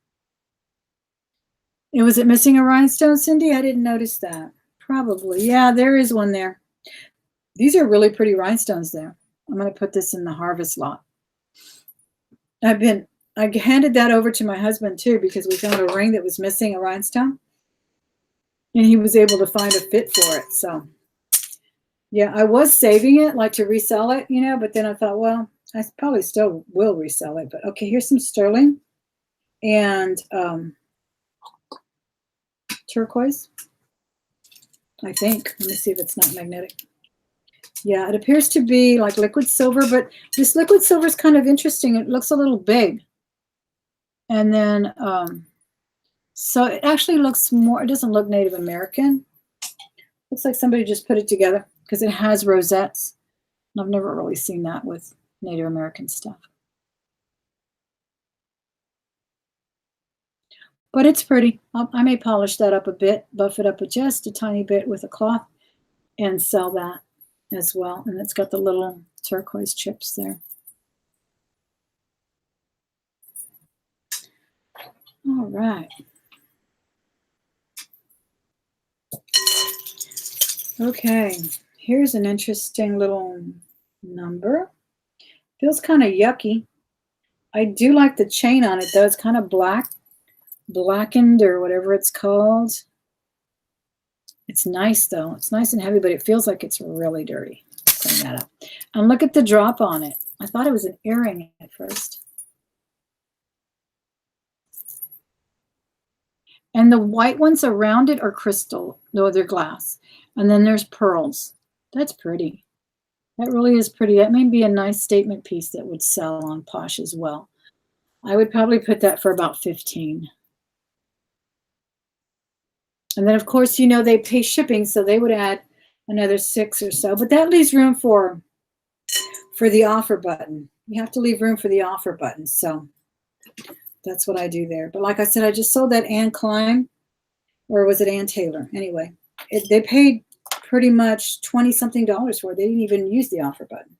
Was it missing a rhinestone, Cindy? I didn't notice that. Probably. Yeah, there is one there. These are really pretty rhinestones there. I'm going to put this in the harvest lot. I handed that over to my husband too, because we found a ring that was missing a rhinestone, and he was able to find a fit for it. So yeah, I was saving it like to resell it, you know, but then I thought, well, I probably still will resell it. But okay, here's some sterling and turquoise, I think. Let me see if it's not magnetic. Yeah, it appears to be like liquid silver, but this liquid silver is kind of interesting. It looks a little big. And then, so it actually looks more, it doesn't look Native American. Looks like somebody just put it together because it has rosettes. I've never really seen that with Native American stuff. But it's pretty. I may polish that up a bit, buff it up just a tiny bit with a cloth, and sell that as well. And it's got the little turquoise chips there. All right. Okay, here's an interesting little number. Feels kind of yucky. I do like the chain on it though. It's kind of blackened or whatever it's called. It's nice though. It's nice and heavy, but it feels like it's really dirty. Clean that up. And look at the drop on it. I thought it was an earring at first. And the white ones around it are crystal. No, they're glass. And then there's pearls. That's pretty. That really is pretty. That may be a nice statement piece that would sell on Posh as well. I would probably put that for about 15. And then, of course, you know, they pay shipping, so they would add another 6 or so. But that leaves room for the offer button. You have to leave room for the offer button. So that's what I do there. But like I said, I just sold that Ann Klein, or was it Ann Taylor? Anyway, they paid pretty much $20-something for it. They didn't even use the offer button.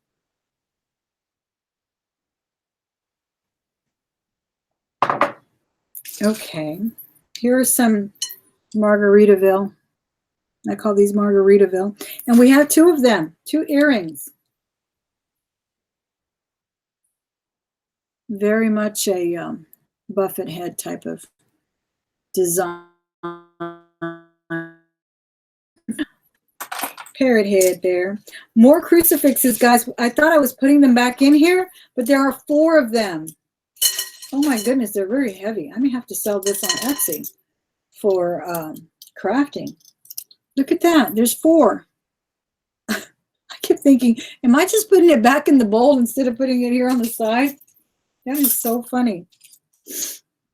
Okay, here are some Margaritaville. I call these Margaritaville. And we have 2 of them, 2 earrings. Very much a buffet head type of design. Parrot head there. More crucifixes, guys. I thought I was putting them back in here, but there are 4 of them. Oh my goodness, they're very heavy. I may have to sell this on Etsy for crafting. Look at that. There's 4. I kept thinking, am I just putting it back in the bowl instead of putting it here on the side? That is so funny.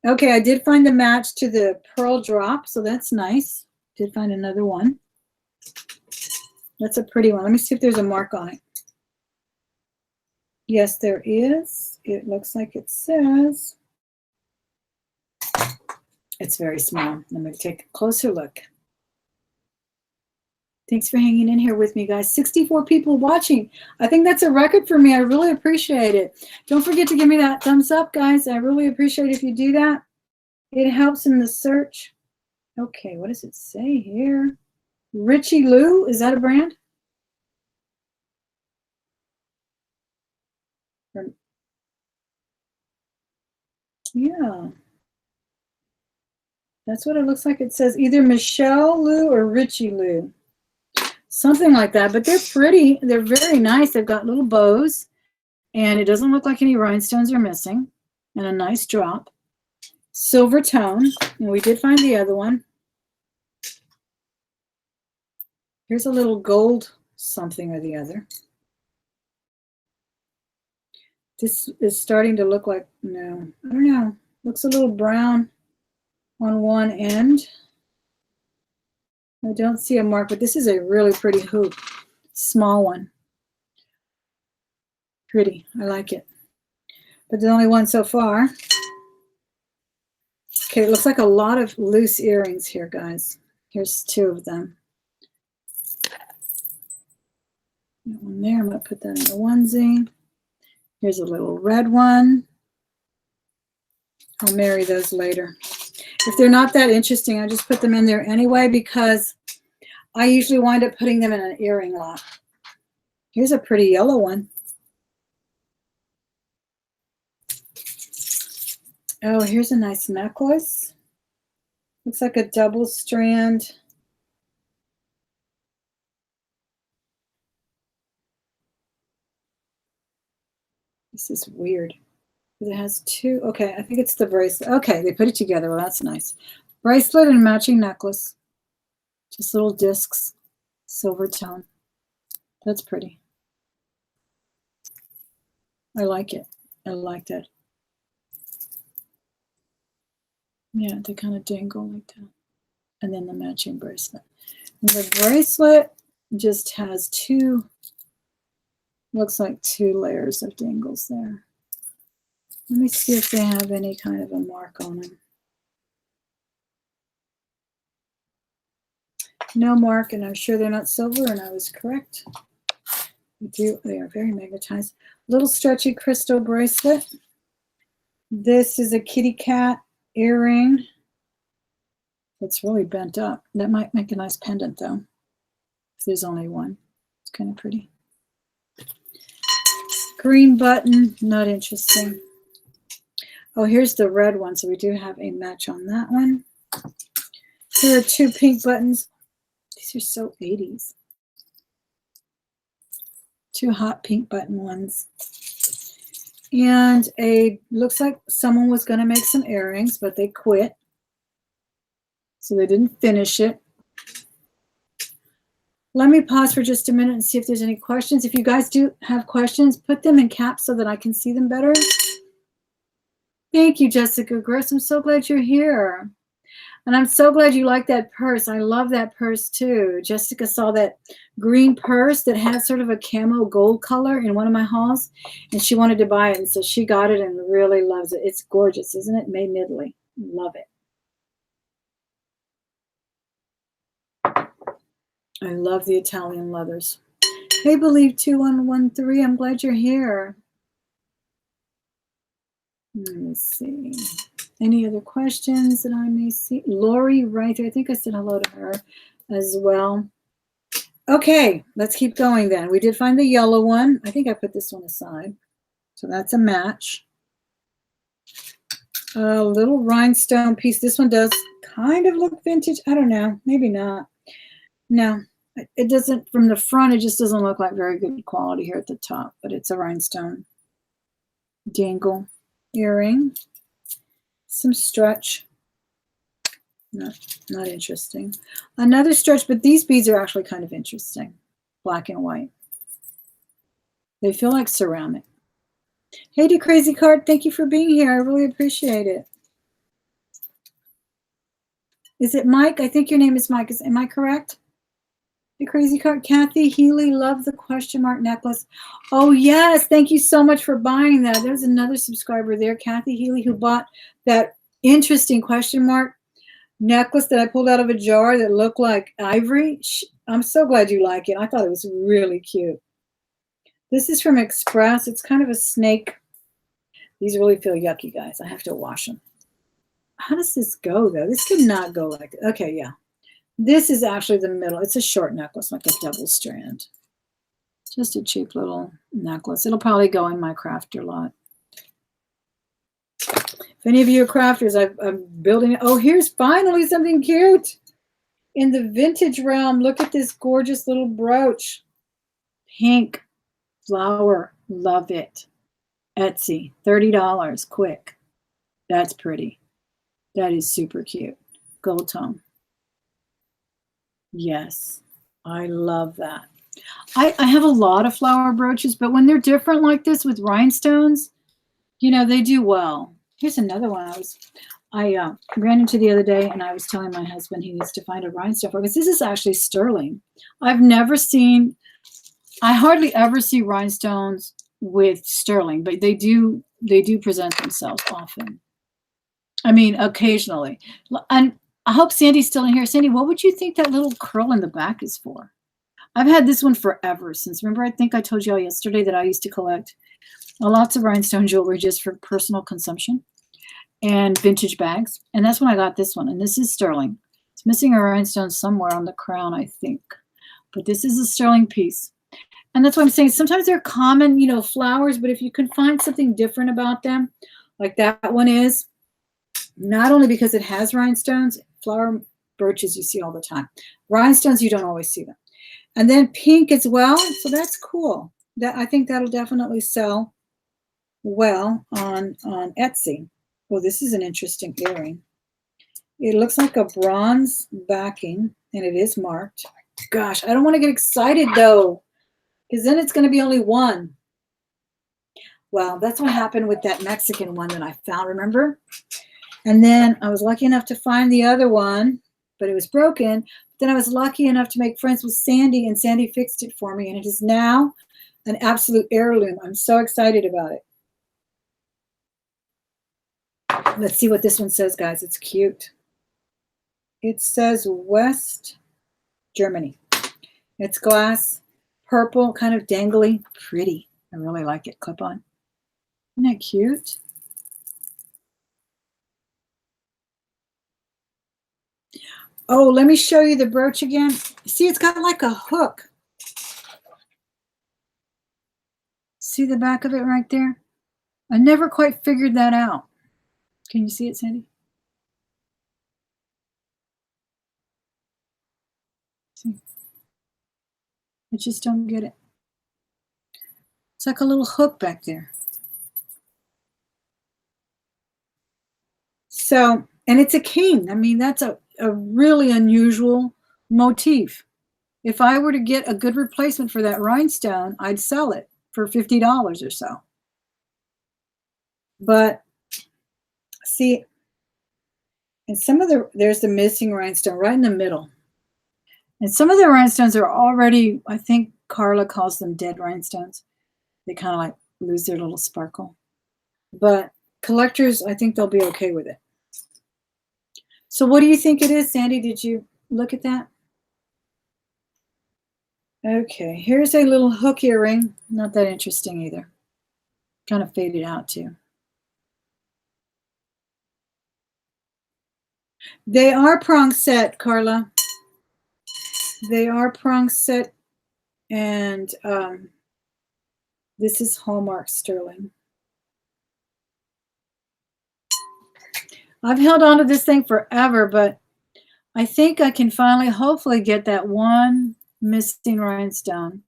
Okay, I did find the match to the pearl drop, so that's nice. Did find another one. That's a pretty one. Let me see if there's a mark on it. Yes, there is. It looks like it says. It's very small. Let me take a closer look. Thanks for hanging in here with me, guys. 64 people watching. I think that's a record for me. I really appreciate it. Don't forget to give me that thumbs up, guys. I really appreciate it if you do that. It helps in the search. Okay, what does it say here? Richie Lou, is that a brand? Yeah. That's what it looks like. It says either Michelle Lou or Richie Lou. Something like that. But they're pretty. They're very nice. They've got little bows. And it doesn't look like any rhinestones are missing. And a nice drop. Silver tone. And we did find the other one. Here's a little gold something or the other. This is starting to look like, no, I don't know. Looks a little brown on one end. I don't see a mark, but this is a really pretty hoop. Small one. Pretty, I like it. But the only one so far. Okay, it looks like a lot of loose earrings here, guys. Here's 2 of them. That one there, I'm gonna put that in the onesie. Here's a little red one. I'll marry those later. If they're not that interesting, I just put them in there anyway because I usually wind up putting them in an earring lot. Here's a pretty yellow one. Oh, here's a nice necklace. Looks like a double strand. This is weird. It has 2. Okay, I think it's the bracelet. Okay, they put it together. Well, that's nice. Bracelet and matching necklace. Just little discs. Silver tone. That's pretty. I like it. I like that. Yeah, they kind of dangle like that. And then the matching bracelet. And the bracelet just has 2, looks like 2 layers of dangles there. Let me see if they have any kind of a mark on them. No mark, and I'm sure they're not silver, and I was correct. They are very magnetized. Little stretchy crystal bracelet. This is a kitty cat earring. It's really bent up. That might make a nice pendant, though. If there's only one. It's kind of pretty. Green button, not interesting. Oh, here's the red one, so we do have a match on that one. Here are 2 pink buttons. These are so 80s. 2 hot pink button ones. And looks like someone was going to make some earrings, but they quit. So they didn't finish it. Let me pause for just a minute and see if there's any questions. If you guys do have questions, put them in caps so that I can see them better. Thank you, Jessica Gross. I'm so glad you're here. And I'm so glad you like that purse. I love that purse too. Jessica saw that green purse that had sort of a camo gold color in one of my hauls, and she wanted to buy it. And so she got it and really loves it. It's gorgeous, isn't it? Made in Italy. Love it. I love the Italian leathers. Hey, Believe 2113. I'm glad you're here. Let me see. Any other questions that I may see? Lori right there. I think I said hello to her as well. Okay, let's keep going then. We did find the yellow one. I think I put this one aside. So that's a match. A little rhinestone piece. This one does kind of look vintage. I don't know. Maybe not. No, It doesn't, from the front, it just doesn't look like very good quality here at the top, but it's a rhinestone dangle earring. Some stretch. Not interesting. Another stretch, but these beads are actually kind of interesting. Black and white. They feel like ceramic. Hey, to Crazy Card, thank you for being here. I really appreciate it. Is it Mike? I think your name is Mike. Am I correct? The Crazy Card. Kathy Healy, love the question mark necklace. Oh, yes. Thank you so much for buying that. There's another subscriber there, Kathy Healy, who bought that interesting question mark necklace that I pulled out of a jar that looked like ivory. I'm so glad you like it. I thought it was really cute. This is from Express. It's kind of a snake. These really feel yucky, guys. I have to wash them. How does this go, though? This did not go like it. Okay, yeah. This is actually the middle. It's a short necklace, like a double strand. Just a cheap little necklace. It'll probably go in my crafter lot. If any of you are crafters, I'm building it. Oh, here's finally something cute. In the vintage realm, look at this gorgeous little brooch. Pink flower. Love it. Etsy. $30. Quick. That's pretty. That is super cute. Gold tone. Yes. I love that. I have a lot of flower brooches, but when they're different like this with rhinestones, you know, they do well. Here's another one I ran into the other day, and I was telling my husband he needs to find a rhinestone for, because this is actually sterling. I hardly ever see rhinestones with sterling, but they do present themselves often. I mean, occasionally. And I hope Sandy's still in here. Sandy, what would you think that little curl in the back is for? I've had this one forever since, remember, I think I told you all yesterday that I used to collect lots of rhinestone jewelry just for personal consumption and vintage bags. And that's when I got this one. And this is sterling. It's missing a rhinestone somewhere on the crown, I think. But this is a sterling piece. And that's what I'm saying. Sometimes they're common, you know, flowers, but if you can find something different about them, like that one is, not only because it has rhinestones, flower brooches you see all the time. Rhinestones, you don't always see them. And then pink as well. So that's cool. I think that'll definitely sell well on Etsy. Well, this is an interesting earring. It looks like a bronze backing, and it is marked. Gosh, I don't want to get excited, though, because then it's going to be only one. Well, that's what happened with that Mexican one that I found, remember? And then I was lucky enough to find the other one, but it was broken. Then I was lucky enough to make friends with Sandy, and Sandy fixed it for me, and it is now an absolute heirloom. I'm so excited about it. Let's see what this one says, guys. It's cute. It says West Germany. It's glass, purple, kind of dangly, pretty. I really like it. Clip on. Isn't that cute? Oh, let me show you the brooch again. See, it's got like a hook. See the back of it right there? I never quite figured that out. Can you see it, Sandy? See? I just don't get it. It's like a little hook back there. So, and it's a king. I mean, that's a really unusual motif. If I were to get a good replacement for that rhinestone, I'd sell it for $50 or so. But see, and there's the missing rhinestone right in the middle. And some of the rhinestones are already, I think Carla calls them dead rhinestones. They kind of like lose their little sparkle. But collectors, I think they'll be okay with it. So what do you think it is, Sandy? Did you look at that? Okay, here's a little hook earring. Not that interesting either. Kind of faded out too. They are prong set, Carla. They are prong set, and this is Hallmark sterling. I've held on to this thing forever, but I think I can finally, hopefully, get that one Missing rhinestone.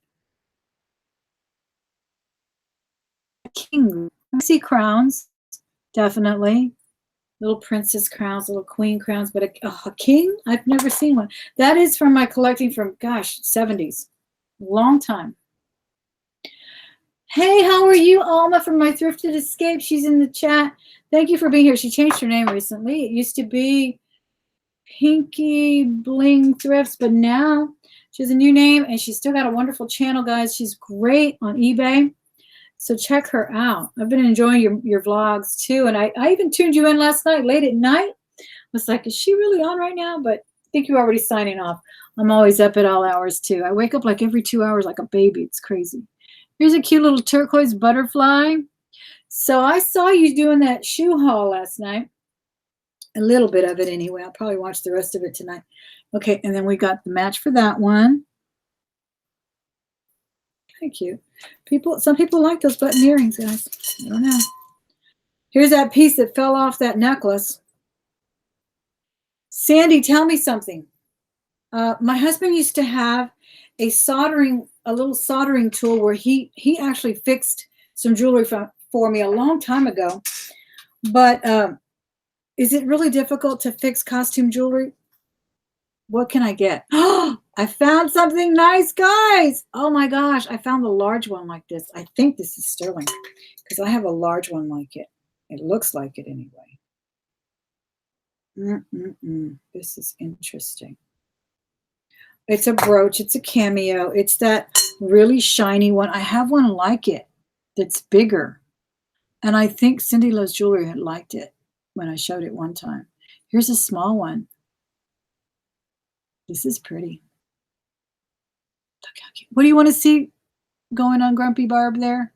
King. I see crowns, definitely. Little princess crowns, little queen crowns, but a king? I've never seen one. That is from my collecting from, gosh, 70s. Long time. Hey, how are you, Alma from My Thrifted Escape? She's in the chat. Thank you for being here. She changed her name recently. It used to be Pinky Bling Thrifts, but now she has a new name, and she's still got a wonderful channel, guys. She's great on eBay. So check her out. I've been enjoying your vlogs too. And I even tuned you in last night, late at night. I was like, is she really on right now? But I think you're already signing off. I'm always up at all hours too. I wake up like every 2 hours like a baby. It's crazy. Here's a cute little turquoise butterfly. So I saw you doing that shoe haul last night. A little bit of it anyway. I'll probably watch the rest of it tonight. Okay, and then we got the match for that one. Thank you. Some people like those button earrings, guys. I don't know. Here's that piece that fell off that necklace. Sandy, tell me something. My husband used to have a little soldering tool where he actually fixed some jewelry for me a long time ago. But is it really difficult to fix costume jewelry? What can I get? Oh, I found something nice, guys. Oh my gosh, I found a large one like this. I think this is sterling because I have a large one like it. It looks like it anyway. This is interesting. It's a brooch. It's a cameo. It's that really shiny one. I have one like it that's bigger. And I think Cindy Loves Jewelry had liked it when I showed it one time. Here's a small one. This is pretty. Look how cute. What do you want to see going on, Grumpy Barb there?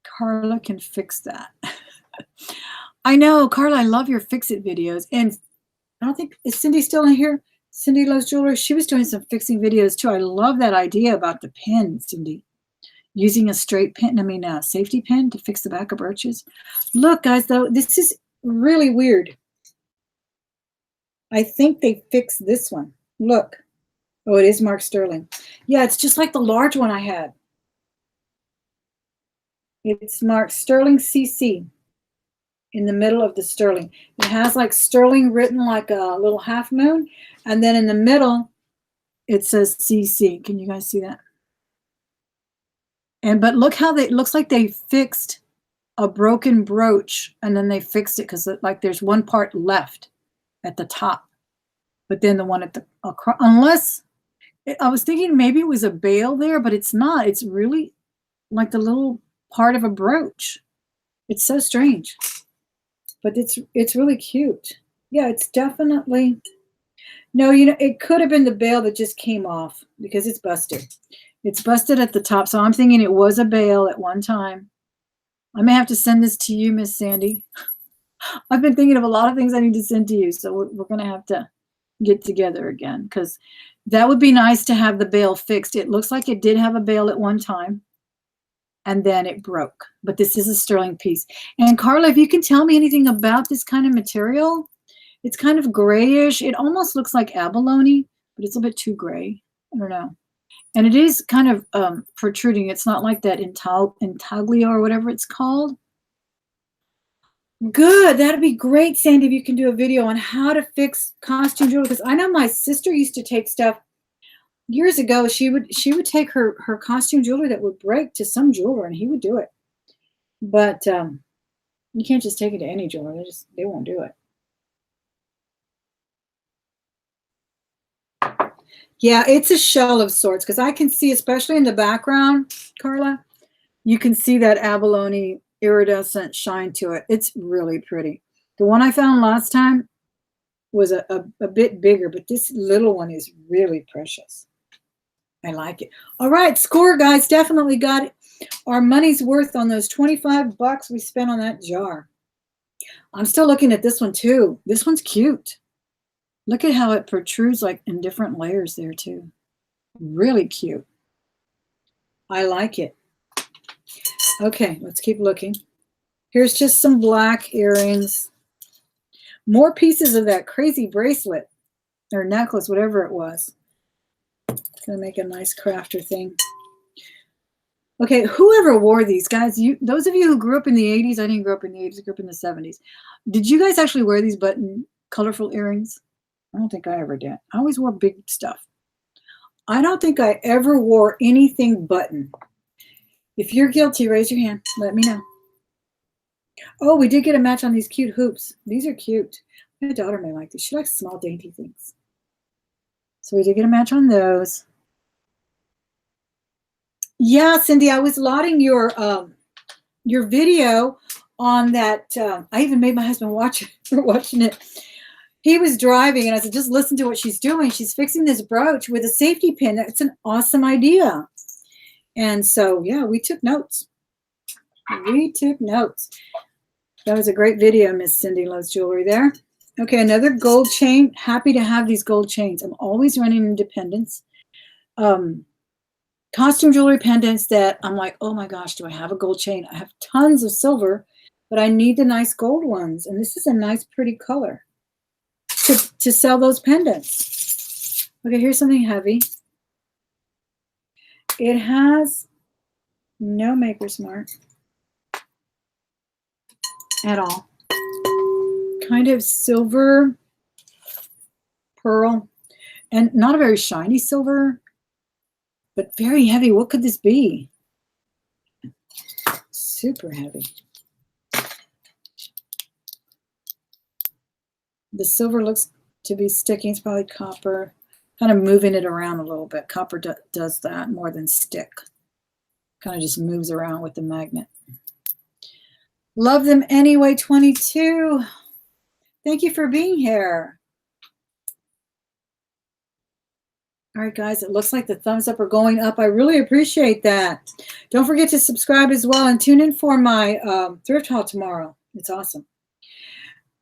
Carla can fix that. I know, Carla, I love your fix-it videos. And I don't think, is Cindy still in here? Cindy Loves Jewelry. She was doing some fixing videos too. I love that idea about the pin, Cindy. Using a straight pin, a safety pin to fix the back of brooches. Look, guys, though, this is really weird. I think they fixed this one. Look. Oh, it is marked sterling. Yeah, it's just like the large one I had. It's marked sterling CC in the middle of the sterling. It has like sterling written like a little half moon. And then in the middle, it says CC. Can you guys see that? But look how it looks like they fixed a broken brooch and then they fixed it because like there's one part left at the top. But then the one at the across, unless I was thinking maybe it was a bail there, but it's not. It's really like the little part of a brooch. It's so strange, but it's really cute. Yeah, it's definitely. No, it could have been the bail that just came off because it's busted. It's busted at the top, so I'm thinking it was a bail at one time. I may have to send this to you, Miss Sandy. I've been thinking of a lot of things I need to send to you, so we're going to have to get together again because that would be nice to have the bail fixed. It looks like it did have a bail at one time and then it broke, but this is a sterling piece. And Carla, if you can tell me anything about this kind of material, it's kind of grayish. It almost looks like abalone, but it's a bit too gray. I don't know. And it is kind of protruding. It's not like that intaglio or whatever it's called. Good. That'd be great, Sandy, if you can do a video on how to fix costume jewelry. Because I know my sister used to take stuff years ago. She would take her costume jewelry that would break to some jeweler, and he would do it. But you can't just take it to any jeweler. They won't do it. Yeah, it's a shell of sorts because I can see, especially in the background, Carla, you can see that abalone iridescent shine to it. It's really pretty. The one I found last time was a bit bigger, but this little one is really precious. I like it. All right, score, guys. Definitely got it. Our money's worth on those 25 bucks we spent on that jar. I'm still looking at this one too. This one's cute. Look at how it protrudes like in different layers there too. Really cute. I like it. Okay, let's keep looking. Here's just some black earrings. More pieces of that crazy bracelet or necklace, whatever it was. Gonna make a nice crafter thing. Okay, whoever wore these, guys, those of you who grew up in the 80s, I didn't grow up in the 80s, I grew up in the 70s. Did you guys actually wear these button colorful earrings? I don't think I ever did. I always wore big stuff. I don't think I ever wore anything button. If you're guilty, raise your hand. Let me know. Oh, we did get a match on these cute hoops. These are cute. My daughter may like these. She likes small, dainty things. So we did get a match on those. Yeah, Cindy, I was lauding your video on that. I even made my husband watch it for watching it. He was driving, and I said, just listen to what she's doing. She's fixing this brooch with a safety pin. It's an awesome idea. And so, yeah, we took notes. We took notes. That was a great video, Miss Cindy Loves Jewelry there. Okay, another gold chain. Happy to have these gold chains. I'm always running independents. Costume jewelry pendants that I'm like, oh my gosh, do I have a gold chain? I have tons of silver, but I need the nice gold ones. And this is a nice, pretty color to sell those pendants. Okay, here's something heavy. It has no maker's mark at all. Kind of silver pearl, and not a very shiny silver, but very heavy. What could this be? Super heavy. The silver looks to be sticking. It's probably copper. Kind of moving it around a little bit. Copper does that more than stick. Kind of just moves around with the magnet. Love them anyway, 22. Thank you for being here. All right, guys, it looks like the thumbs up are going up. I really appreciate that. Don't forget to subscribe as well and tune in for my thrift haul tomorrow. It's awesome.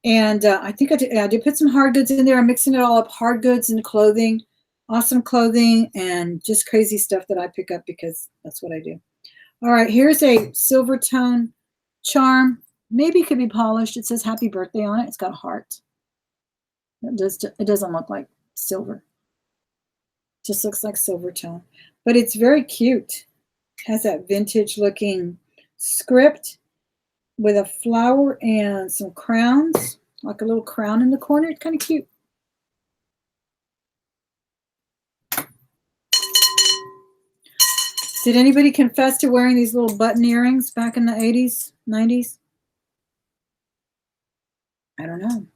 And I think I did put some hard goods in there. I'm mixing it all up, hard goods and clothing, awesome clothing, and just crazy stuff that I pick up because that's what I do. All right, here's a silver tone charm. Maybe it could be polished. It says happy birthday on it. It's got a heart. It doesn't look like silver. It just looks like silver tone. But it's very cute. It has that vintage looking script with a flower and some crowns, like a little crown in the corner. It's kind of cute. Did anybody confess to wearing these little button earrings back in the 80s, 90s? I don't know.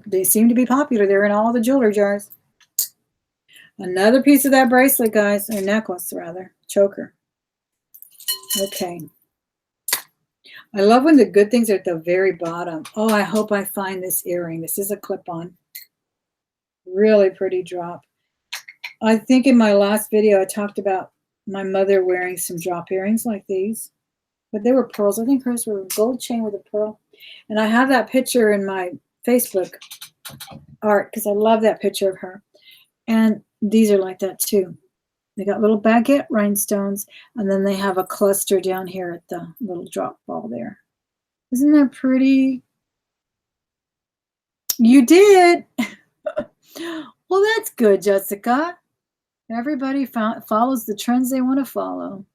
They seem to be popular. They're in all the jewelry jars. Another piece of that bracelet, guys, or necklace rather, choker. Okay. I love when the good things are at the very bottom. Oh, I hope I find this earring. This is a clip-on. Really pretty drop. I think in my last video I talked about my mother wearing some drop earrings like these. But they were pearls. I think hers were a gold chain with a pearl. And I have that picture in my Facebook art because I love that picture of her. And these are like that too. They got little baguette rhinestones, and then they have a cluster down here at the little drop ball there. Isn't that pretty? You did. Well, that's good, Jessica. Everybody follows the trends they want to follow.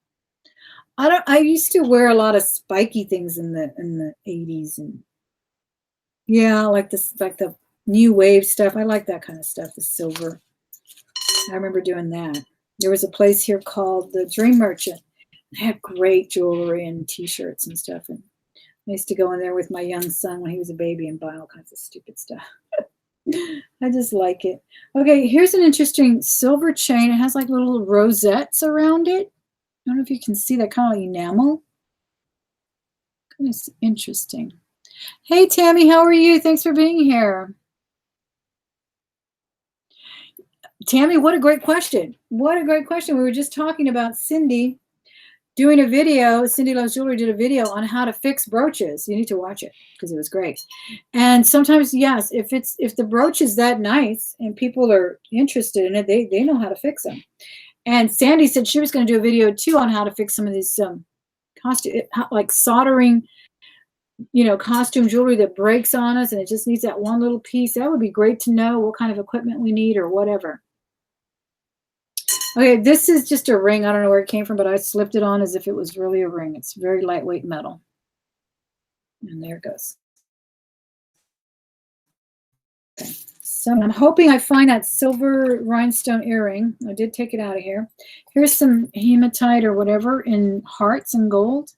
I used to wear a lot of spiky things in the 80s, and yeah, like the new wave stuff. I like that kind of stuff, the silver. I remember doing that. There was a place here called the Dream Merchant. They had great jewelry and t-shirts and stuff. And I used to go in there with my young son when he was a baby and buy all kinds of stupid stuff. I just like it. Okay, here's an interesting silver chain. It has like little rosettes around it. I don't know if you can see that kind of enamel. Kind of interesting. Hey, Tammy, how are you? Thanks for being here. Tammy, what a great question. What a great question. We were just talking about Cindy doing a video. Cindy Loves Jewelry did a video on how to fix brooches. You need to watch it because it was great. And sometimes, yes, if the brooch is that nice and people are interested in it, they know how to fix them. And Sandy said she was going to do a video too on how to fix some of these costume, like soldering, costume jewelry that breaks on us and it just needs that one little piece. That would be great to know what kind of equipment we need or whatever. Okay, this is just a ring. I don't know where it came from, but I slipped it on as if it was really a ring. It's very lightweight metal. And there it goes. Okay. So I'm hoping I find that silver rhinestone earring. I did take it out of here. Here's some hematite or whatever in hearts and gold.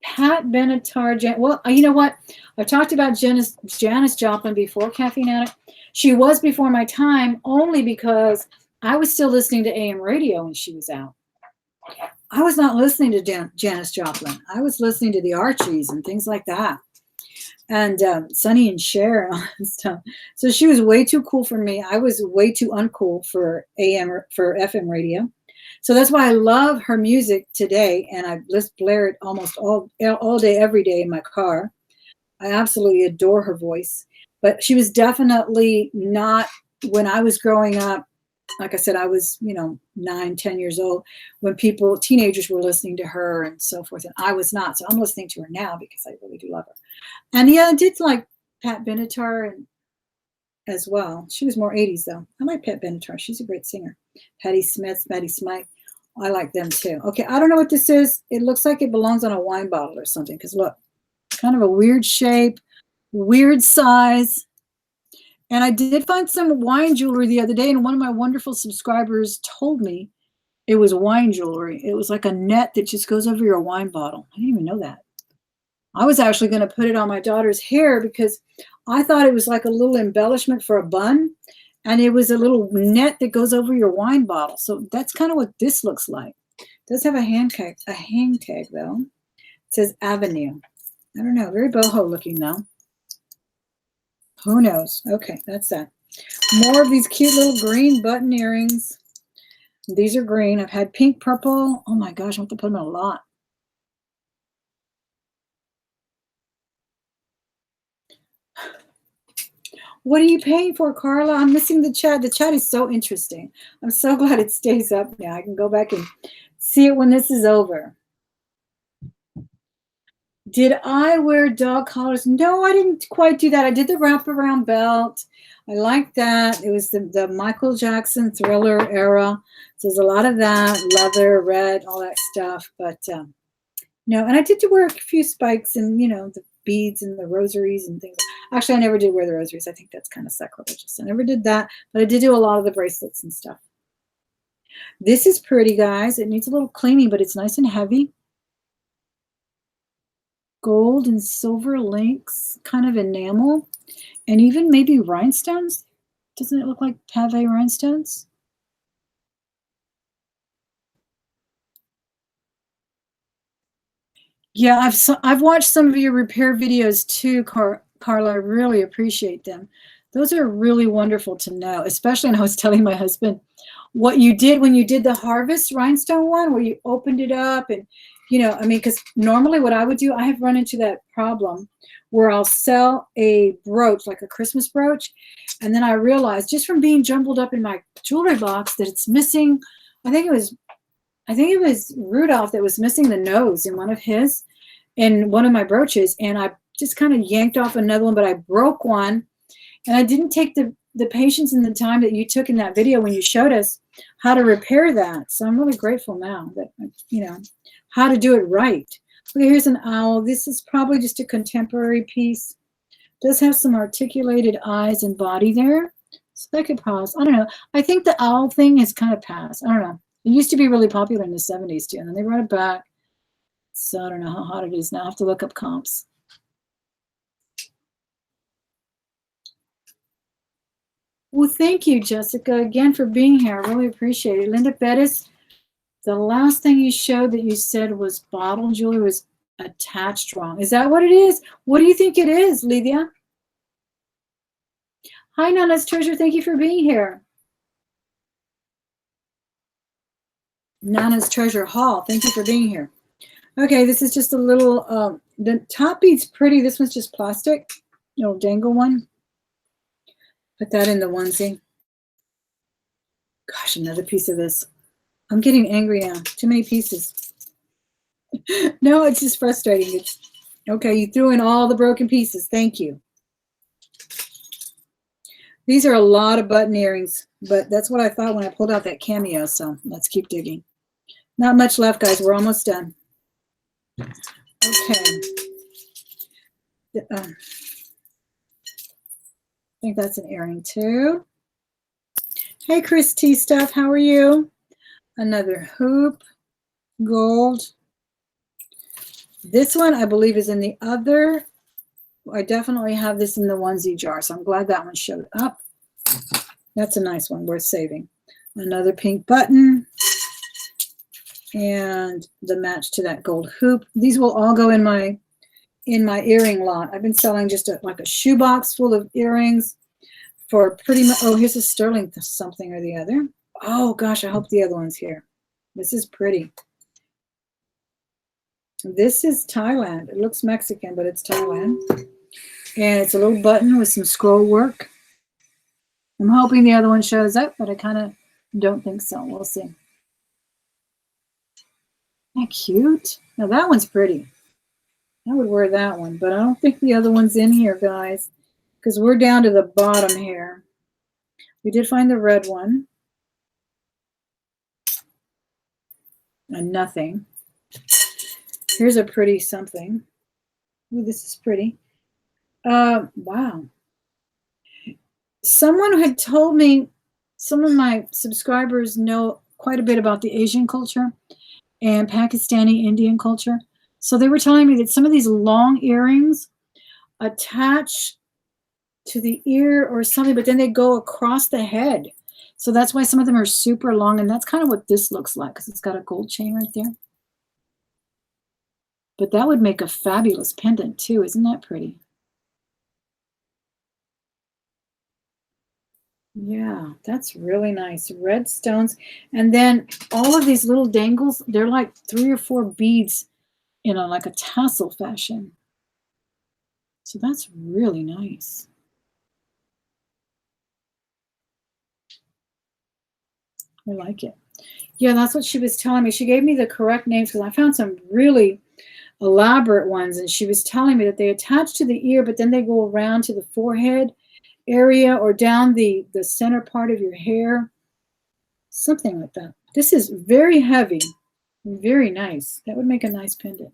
Pat Benatar. Well, you know what? I've talked about Janis Joplin before, Caffeine Addict. She was before my time only because I was still listening to AM radio when she was out. I was not listening to Janis Joplin. I was listening to the Archies and things like that. And Sonny and Cher and all that stuff. So she was way too cool for me. I was way too uncool for AM or for FM radio. So that's why I love her music today, and I just blare it almost all day, every day in my car. I absolutely adore her voice. But she was definitely not, when I was growing up, like I said, I was, 9, 10 years old when teenagers were listening to her and so forth, and I was not. So I'm listening to her now because I really do love her. And yeah, I did like Pat Benatar as well. She was more 80s though. I like Pat Benatar. She's a great singer. Patti Smith, Maddie Smythe. I like them too. Okay, I don't know what this is. It looks like it belongs on a wine bottle or something because look, kind of a weird shape, weird size. And I did find some wine jewelry the other day, and one of my wonderful subscribers told me it was wine jewelry. It was like a net that just goes over your wine bottle. I didn't even know that. I was actually going to put it on my daughter's hair because I thought it was like a little embellishment for a bun, and it was a little net that goes over your wine bottle. So that's kind of what this looks like. It does have a hang tag though. It says Avenue. I don't know, very boho looking though. Who knows? Okay, that's that. More of these cute little green button earrings. These are green. I've had pink, purple. Oh my gosh, I have to put them in a lot. What are you paying for, Carla? I'm missing the chat. The chat is so interesting. I'm so glad it stays up now. I can go back and see it when this is over. Did I wear dog collars? No, I didn't quite do that. I did the wraparound belt. I liked that. It was the Michael Jackson Thriller era. So there's a lot of that, leather, red, all that stuff. But no, and I did wear a few spikes and, the beads and the rosaries and things. Actually, I never did wear the rosaries. I think that's kind of sacrilegious. I never did that, but I did do a lot of the bracelets and stuff. This is pretty, guys. It needs a little cleaning, but it's nice and heavy. Gold and silver links, kind of enamel, and even maybe rhinestones. Doesn't it look like pave rhinestones? Yeah, I've watched some of your repair videos too, Carla. I really appreciate them. Those are really wonderful to know, especially when I was telling my husband what you did when you did the harvest rhinestone one, where you opened it up and, because normally what I would do, I have run into that problem where I'll sell a brooch, like a Christmas brooch, and then I realized just from being jumbled up in my jewelry box that it's missing. I think it was Rudolph that was missing the nose in one of my brooches, and I just kind of yanked off another one, but I broke one, and I didn't take the patience and the time that you took in that video when you showed us how to repair that. So I'm really grateful now that, how to do it right. Okay, here's an owl. This is probably just a contemporary piece. It does have some articulated eyes and body there. So that could pass. I don't know. I think the owl thing has kind of passed. I don't know. It used to be really popular in the 70s too, and then they brought it back. So I don't know how hot it is now. I have to look up comps. Well, thank you, Jessica, again for being here. I really appreciate it. Linda Bettis, the last thing you showed that you said was bottle jewelry was attached wrong. Is that what it is? What do you think it is, Lydia? Hi, Nana's Treasure. Thank you for being here. Nana's Treasure Hall. Thank you for being here. Okay, this is just a little, the top bead's pretty. This one's just plastic, little dangle one. Put that in the onesie. Gosh, another piece of this. I'm getting angry now. Too many pieces. No, it's just frustrating. It's okay. You threw in all the broken pieces. Thank you. These are a lot of button earrings, but that's what I thought when I pulled out that cameo. So let's keep digging. Not much left, guys. We're almost done. Okay. I think that's an earring too. Hey, Chris T. Stuff, how are you? Another hoop, gold. This one, I believe, is in the other. I definitely have this in the onesie jar, so I'm glad that one showed up. That's a nice one, worth saving. Another pink button. And the match to that gold hoop. These will all go in my earring lot. I've been selling just like a shoebox full of earrings for pretty much. Oh, here's a sterling something or the other. Oh gosh, I hope the other one's here. This is pretty. This is Thailand. It looks Mexican, but it's Thailand. And it's a little button with some scroll work. I'm hoping the other one shows up, but I kind of don't think so. We'll see. Isn't that cute? Now that one's pretty. I would wear that one, but I don't think the other one's in here, guys, because we're down to the bottom here. We did find the red one. And nothing. Here's a pretty something. Ooh, this is pretty. Wow. Someone had told me, some of my subscribers know quite a bit about the Asian culture and Pakistani Indian culture. So they were telling me that some of these long earrings attach to the ear or something, but then they go across the head. So that's why some of them are super long, and that's kind of what this looks like, because it's got a gold chain right there. But that would make a fabulous pendant too. Isn't that pretty? Yeah, that's really nice. Red stones. And then all of these little dangles, they're like 3 or 4 beads in a like a tassel fashion. So that's really nice. I like it. Yeah, that's what she was telling me. She gave me the correct names because I found some really elaborate ones, and she was telling me that they attach to the ear, but then they go around to the forehead area or down the center part of your hair. Something like that. This is very heavy. Very nice. That would make a nice pendant.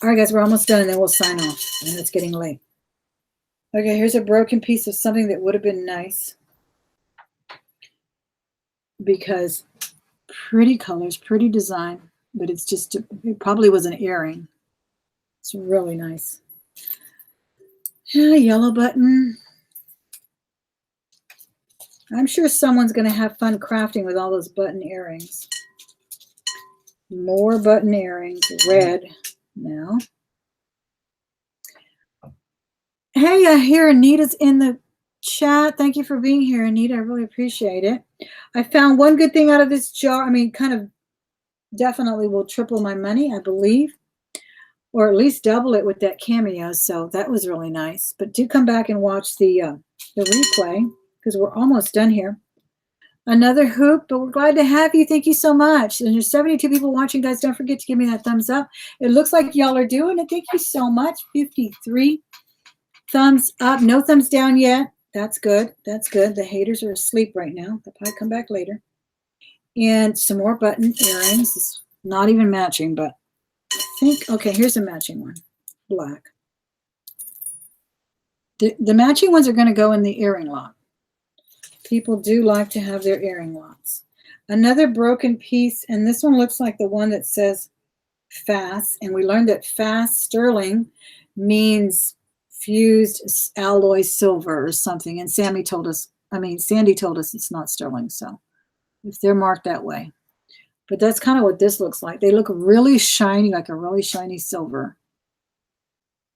All right, guys, we're almost done, and then we'll sign off. And it's getting late. Okay, here's a broken piece of something that would have been nice. Because pretty colors, pretty design, but it's just, it probably was an earring. It's really nice. Yeah, yellow button. I'm sure someone's going to have fun crafting with all those button earrings. More button earrings, red now. Hey, I hear Anita's in the chat. Thank you for being here, Anita. I really appreciate it. I found one good thing out of this jar. I mean, kind of definitely will triple my money, I believe, or at least double it with that cameo. So that was really nice. But do come back and watch the replay because we're almost done here. Another hoop, but we're glad to have you. Thank you so much. And there's 72 people watching, guys. Don't forget to give me that thumbs up. It looks like y'all are doing it. Thank you so much. 53 thumbs up. No thumbs down yet. That's good. That's good. The haters are asleep right now. They'll probably come back later. And some more button earrings. It's not even matching, but I think, okay, here's a matching one. Black. The matching ones are going to go in the earring lot. People do like to have their earring lots. Another broken piece, and this one looks like the one that says fast, and we learned that fast sterling means fused alloy silver or something, and Sandy told us it's not sterling, so if they're marked that way. But that's kind of what this looks like. They look really shiny, like a really shiny silver.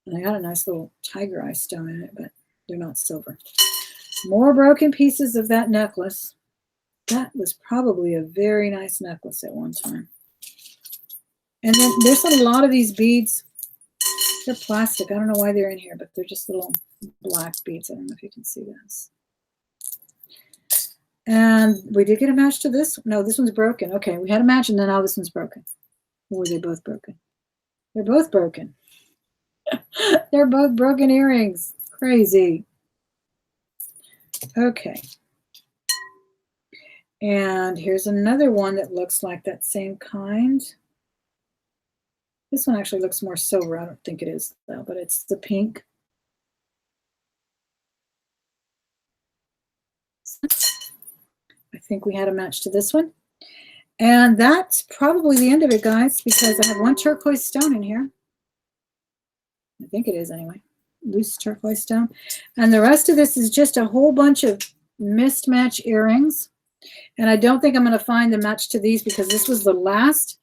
And they got a nice little tiger eye stone in it, but they're not silver. More broken pieces of that necklace. That was probably a very nice necklace at one time. And then there's a lot of these beads. They're plastic. I don't know why they're in here, but they're just little black beads. I don't know if you can see this. And we did get a match to this. No, this one's broken. Okay, we had a match, and then now this one's broken. Or were they both broken? They're both broken. They're both broken earrings. Crazy. Okay. And here's another one that looks like that same kind. This one actually looks more silver. I don't think it is, though, but it's the pink. I think we had a match to this one. And that's probably the end of it, guys, because I have one turquoise stone in here. I think it is anyway. Loose turquoise stone. And the rest of this is just a whole bunch of mismatch earrings. And I don't think I'm going to find the match to these because this was the last.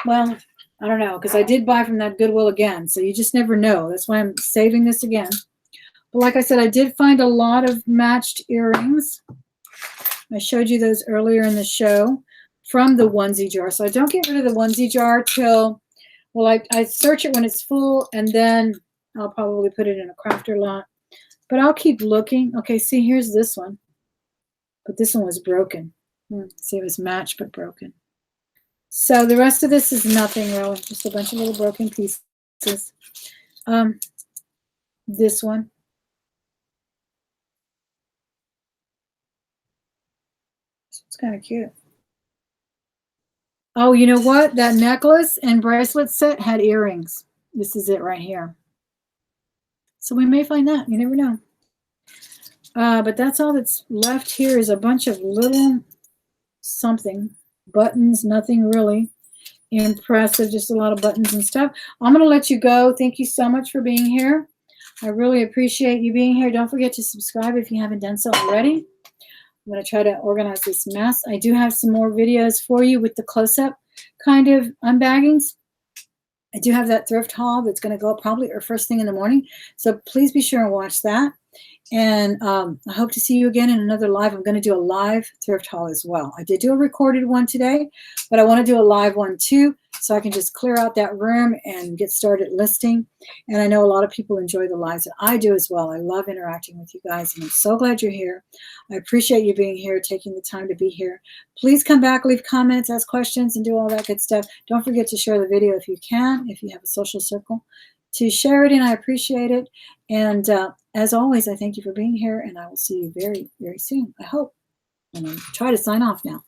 Well, I don't know, because I did buy from that Goodwill again. So you just never know. That's why I'm saving this again. But like I said, I did find a lot of matched earrings. I showed you those earlier in the show from the onesie jar. So I don't get rid of the onesie jar till, well, I search it when it's full, and then I'll probably put it in a crafter lot. But I'll keep looking. Okay, see, here's this one. But this one was broken. See, it was matched but broken. So the rest of this is nothing really, just a bunch of little broken pieces. This one. It's kind of cute. Oh, you know what? That necklace and bracelet set had earrings. This is it right here. So we may find that. You never know. But that's all that's left here is a bunch of little something. Buttons, nothing really impressive, just a lot of buttons and stuff. I'm going to let you go. Thank you so much for being here. I really appreciate you being here. Don't forget to subscribe if you haven't done so already. I'm going to try to organize this mess. I do have some more videos for you with the close-up kind of unbaggings. I do have that thrift haul that's going to go up probably or first thing in the morning. So please be sure and watch that. And I hope to see you again in another live. I'm going to do a live thrift haul as well. I did do a recorded one today, but I want to do a live one too, so I can just clear out that room and get started listing. And I know a lot of people enjoy the lives, and I do as well. I love interacting with you guys, and I'm so glad you're here. I appreciate you being here, taking the time to be here. Please come back, leave comments, ask questions, and do all that good stuff. Don't forget to share the video if you can, if you have a social circle, to share it, and I appreciate it. And as always, I thank you for being here, and I will see you very, very soon, I hope. And I'll try to sign off now.